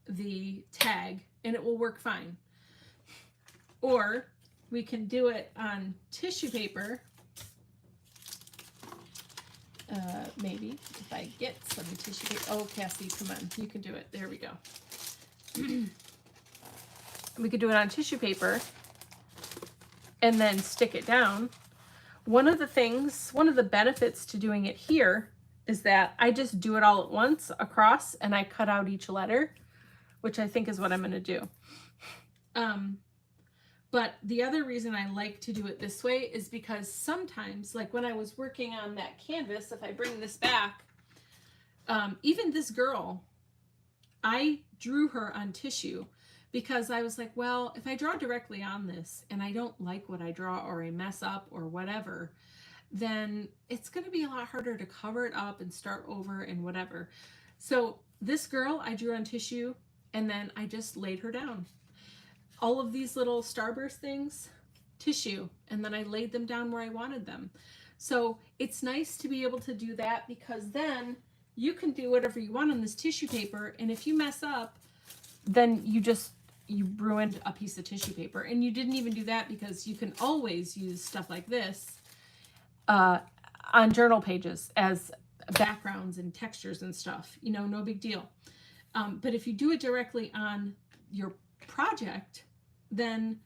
the tag, and it will work fine. Or we can do it on tissue paper. Maybe if I get some tissue paper. Oh, Kassy, come on, you can do it. There we go. We could do it on tissue paper and then stick it down. One of the benefits to doing it here is that I just do it all at once across, and I cut out each letter, which I think is what I'm going to do. But the other reason I like to do it this way is because sometimes, like when I was working on that canvas, if I bring this back, even this girl, I drew her on tissue because I was like, well, if I draw directly on this and I don't like what I draw or I mess up or whatever, then it's going to be a lot harder to cover it up and start over and whatever. So this girl I drew on tissue and then I just laid her down. All of these little starburst things, tissue, and then I laid them down where I wanted them. So it's nice to be able to do that because then you can do whatever you want on this tissue paper, and if you mess up, then you ruined a piece of tissue paper. And you didn't even do that because you can always use stuff like this on journal pages as backgrounds and textures and stuff, you know, no big deal. But if you do it directly on your project, then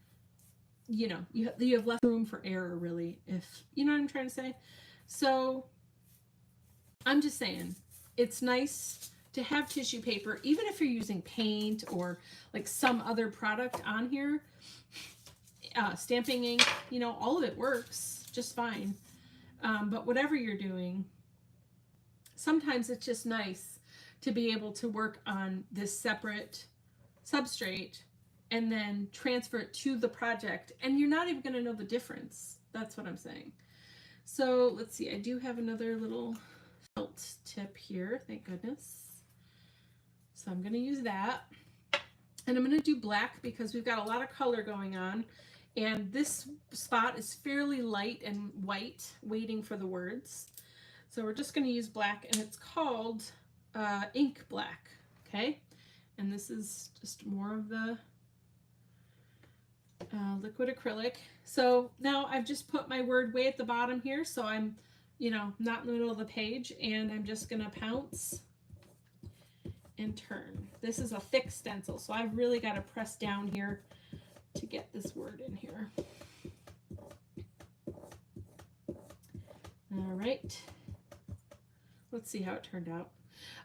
you know you have less room for error, really, if you know what I'm trying to say. So I'm just saying it's nice to have tissue paper, even if you're using paint or like some other product on here. Stamping ink, you know, all of it works just fine. But whatever you're doing, sometimes it's just nice to be able to work on this separate substrate and then transfer it to the project, and you're not even going to know the difference. That's what I'm saying. So let's see, I do have another little felt tip here, thank goodness. So I'm going to use that, and I'm going to do black because we've got a lot of color going on, and this spot is fairly light and white, waiting for the words. So we're just going to use black, and it's called ink black, okay? And this is just more of the liquid acrylic. So now I've just put my word way at the bottom here, so I'm, you know, not in the middle of the page, and I'm just going to pounce and turn. This is a thick stencil, so I've really got to press down here to get this word in here. All right. Let's see how it turned out.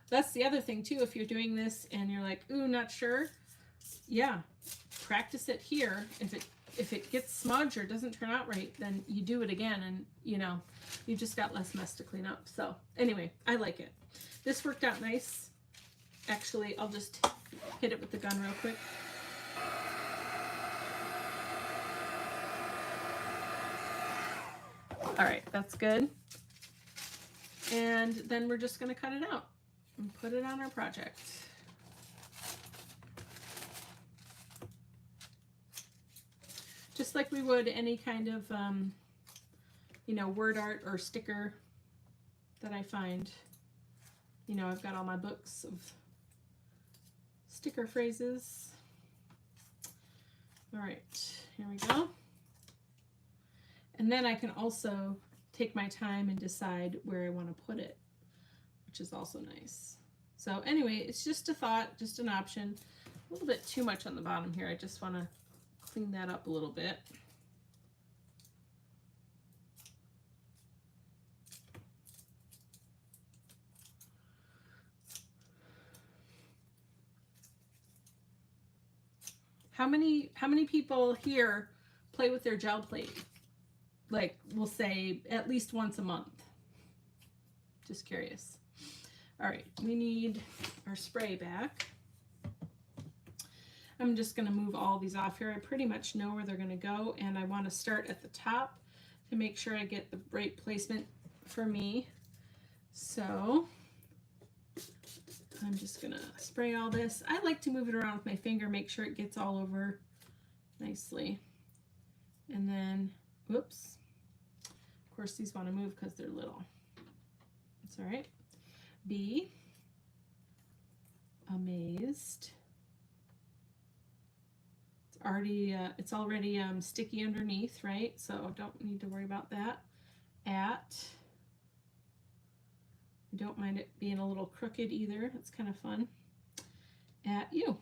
That's the other thing too, if you're doing this and you're like, ooh, not sure. Yeah, practice it here. If it gets smudged or doesn't turn out right, then you do it again, and you know, you just got less mess to clean up. So anyway, I like it. This worked out nice. Actually, I'll just hit it with the gun real quick. All right, that's good. And then we're just going to cut it out and put it on our project. Just like we would any kind of, you know, word art or sticker that I find. You know, I've got all my books of sticker phrases. All right, here we go. And then I can also take my time and decide where I want to put it, which is also nice. So anyway, it's just a thought, just an option. A little bit too much on the bottom here. I just want to clean that up a little bit. How many people here play with their gel plate? Like, we'll say at least once a month. Just curious. All right, we need our spray back. I'm just going to move all these off here. I pretty much know where they're going to go, and I want to start at the top to make sure I get the right placement for me. So I'm just going to spray all this. I like to move it around with my finger, make sure it gets all over nicely. And then, whoops. Of course, these want to move because they're little. That's all right. Be amazed. It's already sticky underneath, right? So don't need to worry about that. At, I don't mind it being a little crooked either. It's kind of fun. At you.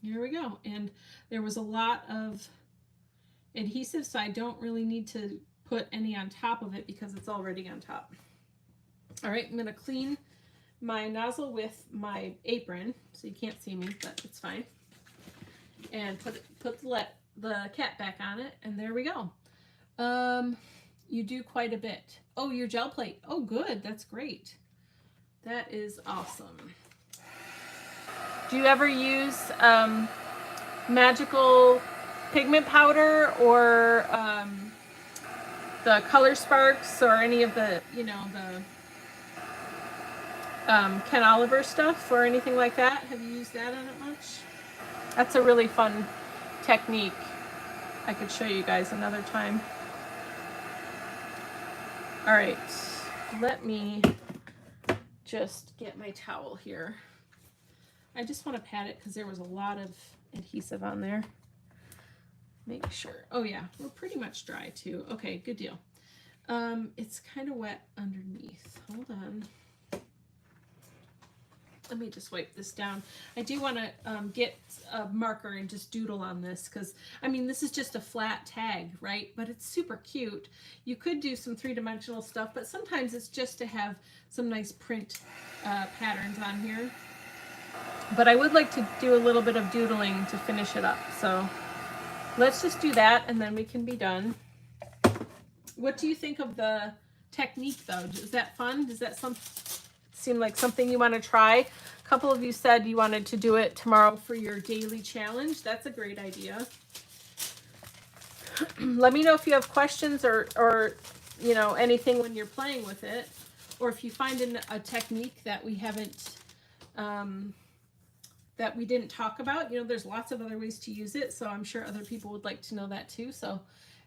Here we go. And there was a lot of adhesive, so I don't really need to put any on top of it because it's already on top. All right, I'm going to clean my nozzle with my apron, so you can't see me, but it's fine. And put the the cat back on it, and there we go. You do quite a bit. Oh, your gel plate. Oh, good. That's great. That is awesome. Do you ever use magical pigment powder or the Color Sparks or any of the, you know, the Ken Oliver stuff or anything like that? Have you used that on it much? That's a really fun technique. I could show you guys another time. All right, let me just get my towel here. I just want to pat it because there was a lot of adhesive on there. Make sure. Oh yeah, we're pretty much dry too. Okay, good deal. It's kind of wet underneath. Hold on. Let me just wipe this down. I do want to get a marker and just doodle on this because, I mean, this is just a flat tag, right? But it's super cute. You could do some three-dimensional stuff, but sometimes it's just to have some nice print patterns on here. But I would like to do a little bit of doodling to finish it up. So let's just do that and then we can be done. What do you think of the technique though? Is that fun? Does that seem like something you want to try? A couple of you said you wanted to do it tomorrow for your daily challenge. That's a great idea. Let me know if you have questions or you know, anything when you're playing with it, or if you find a technique that we haven't that we didn't talk about. You know, there's lots of other ways to use it, so I'm sure other people would like to know that too, so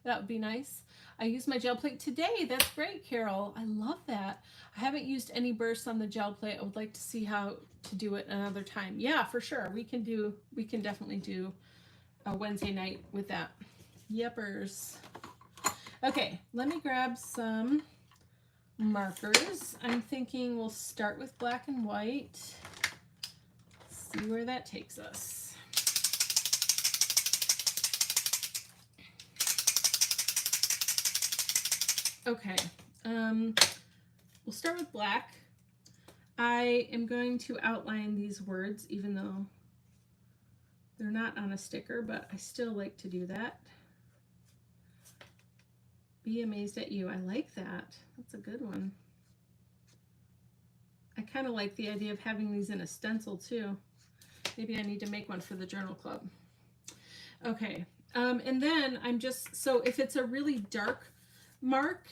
that would be nice. I used my gel plate today. That's great, Carol. I love that. I haven't used any bursts on the gel plate. I would like to see how to do it another time. Yeah, for sure. We can definitely do a Wednesday night with that. Yepers. Okay, let me grab some markers. I'm thinking we'll start with black and white. See where that takes us. Okay, we'll start with black. I am going to outline these words, even though they're not on a sticker, but I still like to do that. Be amazed at you. I like that. That's a good one. I kind of like the idea of having these in a stencil too. Maybe I need to make one for the journal club. Okay, and then I'm just, so if it's a really dark mark,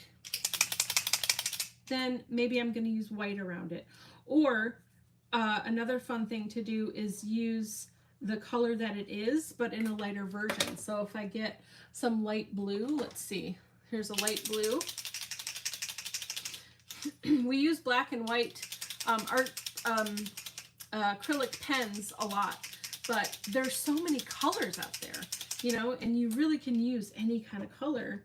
then maybe I'm going to use white around it. Or another fun thing to do is use the color that it is, but in a lighter version. So if I get some light blue, let's see, here's a light blue. We use black and white acrylic pens a lot, but there's so many colors out there, you know, and you really can use any kind of color.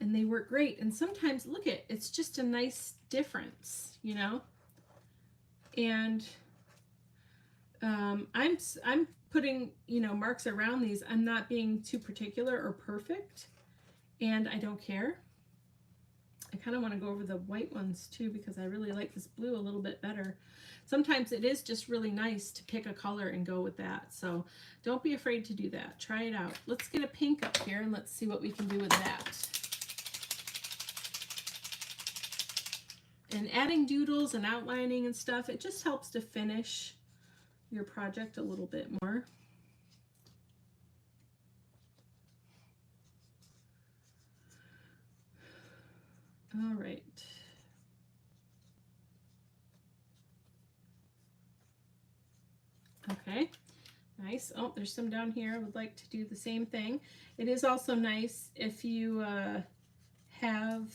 And they work great. And sometimes, look at, it's just a nice difference, you know. And I'm putting, you know, marks around these. I'm not being too particular or perfect, and I don't care. I kind of want to go over the white ones too because I really like this blue a little bit better. Sometimes it is just really nice to pick a color and go with that. So don't be afraid to do that. Try it out. Let's get a pink up here and let's see what we can do with that. And adding doodles and outlining and stuff, it just helps to finish your project a little bit more. All right. Okay, nice. Oh, there's some down here. I would like to do the same thing. It is also nice if you have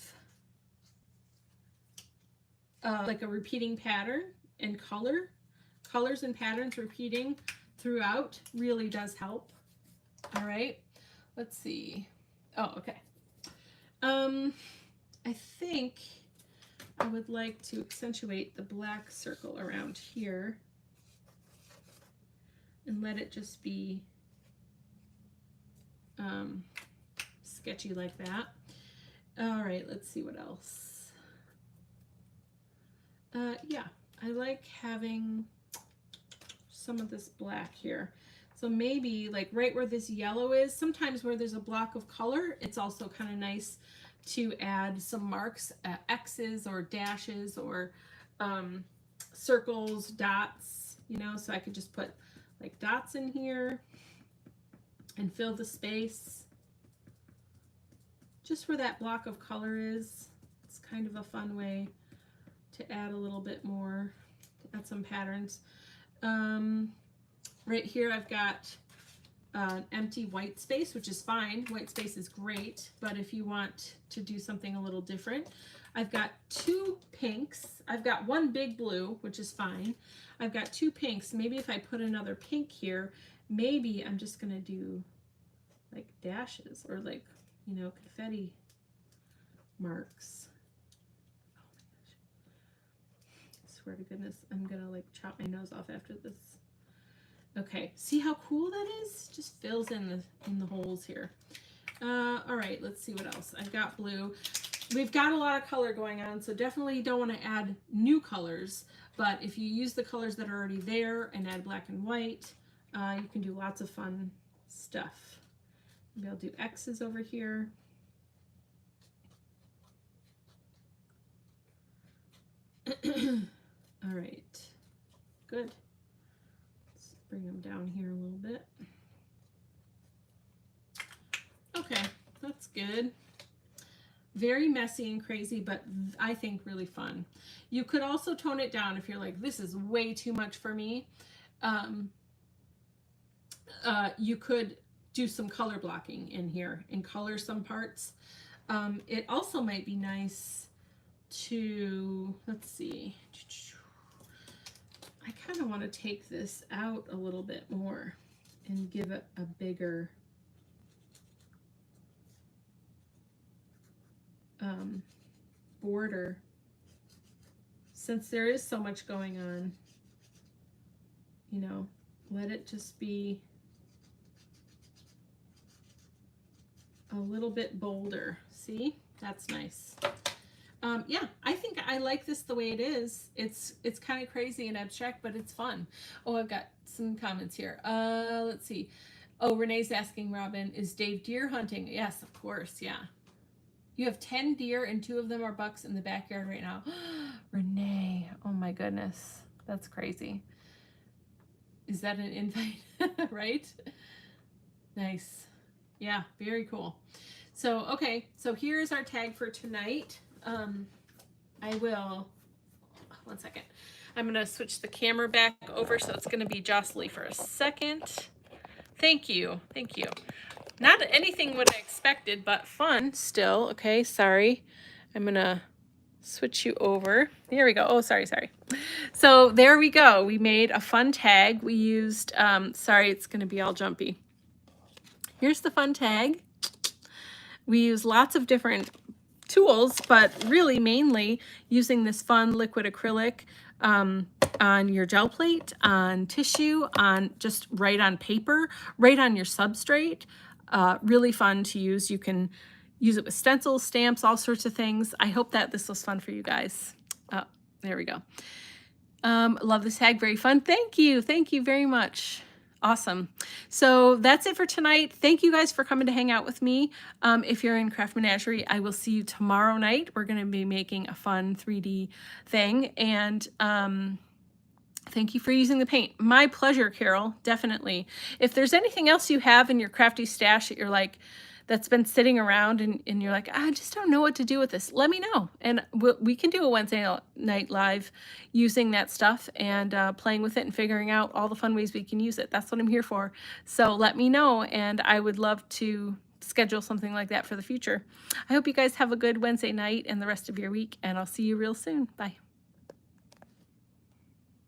like a repeating pattern and colors and patterns repeating throughout really does help. All right, let's see. Oh, okay. I think I would like to accentuate the black circle around here and let it just be sketchy like that. All right, let's see what else. Yeah, I like having some of this black here. So maybe like right where this yellow is, sometimes where there's a block of color, it's also kind of nice to add some marks, X's or dashes or circles, dots, you know, so I could just put like dots in here and fill the space just where that block of color is. It's kind of a fun way to add a little bit more, to add some patterns. Right here I've got an empty white space, which is fine. White space is great, but if you want to do something a little different, I've got 2 pinks. I've got 1 big blue, which is fine. I've got 2 pinks. Maybe if I put another pink here, maybe I'm just gonna do like dashes or like, you know, confetti marks. Oh my gosh. I swear to goodness, I'm gonna like chop my nose off after this. Okay, see how cool that is? Just fills in the holes here. All right, let's see what else. I've got blue. We've got a lot of color going on, so definitely don't want to add new colors, but if you use the colors that are already there and add black and white, you can do lots of fun stuff. Maybe I'll do X's over here. All right, good. Bring them down here a little bit. Okay, that's good. Very messy and crazy, but I think really fun. You could also tone it down if you're like, this is way too much for me. You could do some color blocking in here and color some parts. It also might be nice to, let's see, I kind of want to take this out a little bit more and give it a bigger border, since there is so much going on, you know, let it just be a little bit bolder. See, that's nice. Yeah, I think I like this the way it is. It's kind of crazy and abstract, but it's fun. Oh, I've got some comments here. Let's see. Oh, Renee's asking, Robin, is Dave deer hunting? Yes, of course, yeah. You have 10 deer and 2 of them are bucks in the backyard right now. Renee, oh my goodness, that's crazy. Is that an invite? Right? Nice. Yeah, very cool. So, okay, so here's our tag for tonight. I will, one second. I'm going to switch the camera back over, so it's going to be jostly for a second. Thank you. Thank you. Not anything what I expected, but fun still. Okay, sorry. I'm going to switch you over. There we go. Oh, sorry. So there we go. We made a fun tag. We used, sorry, it's going to be all jumpy. Here's the fun tag. We use lots of different tools, but really mainly using this fun liquid acrylic on your gel plate, on tissue, on just right on paper, right on your substrate. Really fun to use. You can use it with stencils, stamps, all sorts of things. I hope that this was fun for you guys. There we go. Love this tag, very fun. Thank you very much. Awesome. So that's it for tonight. Thank you guys for coming to hang out with me. If you're in Craft Menagerie, I will see you tomorrow night. We're going to be making a fun 3D thing. And thank you for using the paint. My pleasure, Carol, definitely. If there's anything else you have in your crafty stash that you're like, that's been sitting around and you're like, I just don't know what to do with this, let me know. And we can do a Wednesday night live using that stuff and playing with it and figuring out all the fun ways we can use it. That's what I'm here for. So let me know, and I would love to schedule something like that for the future. I hope you guys have a good Wednesday night and the rest of your week, and I'll see you real soon. Bye.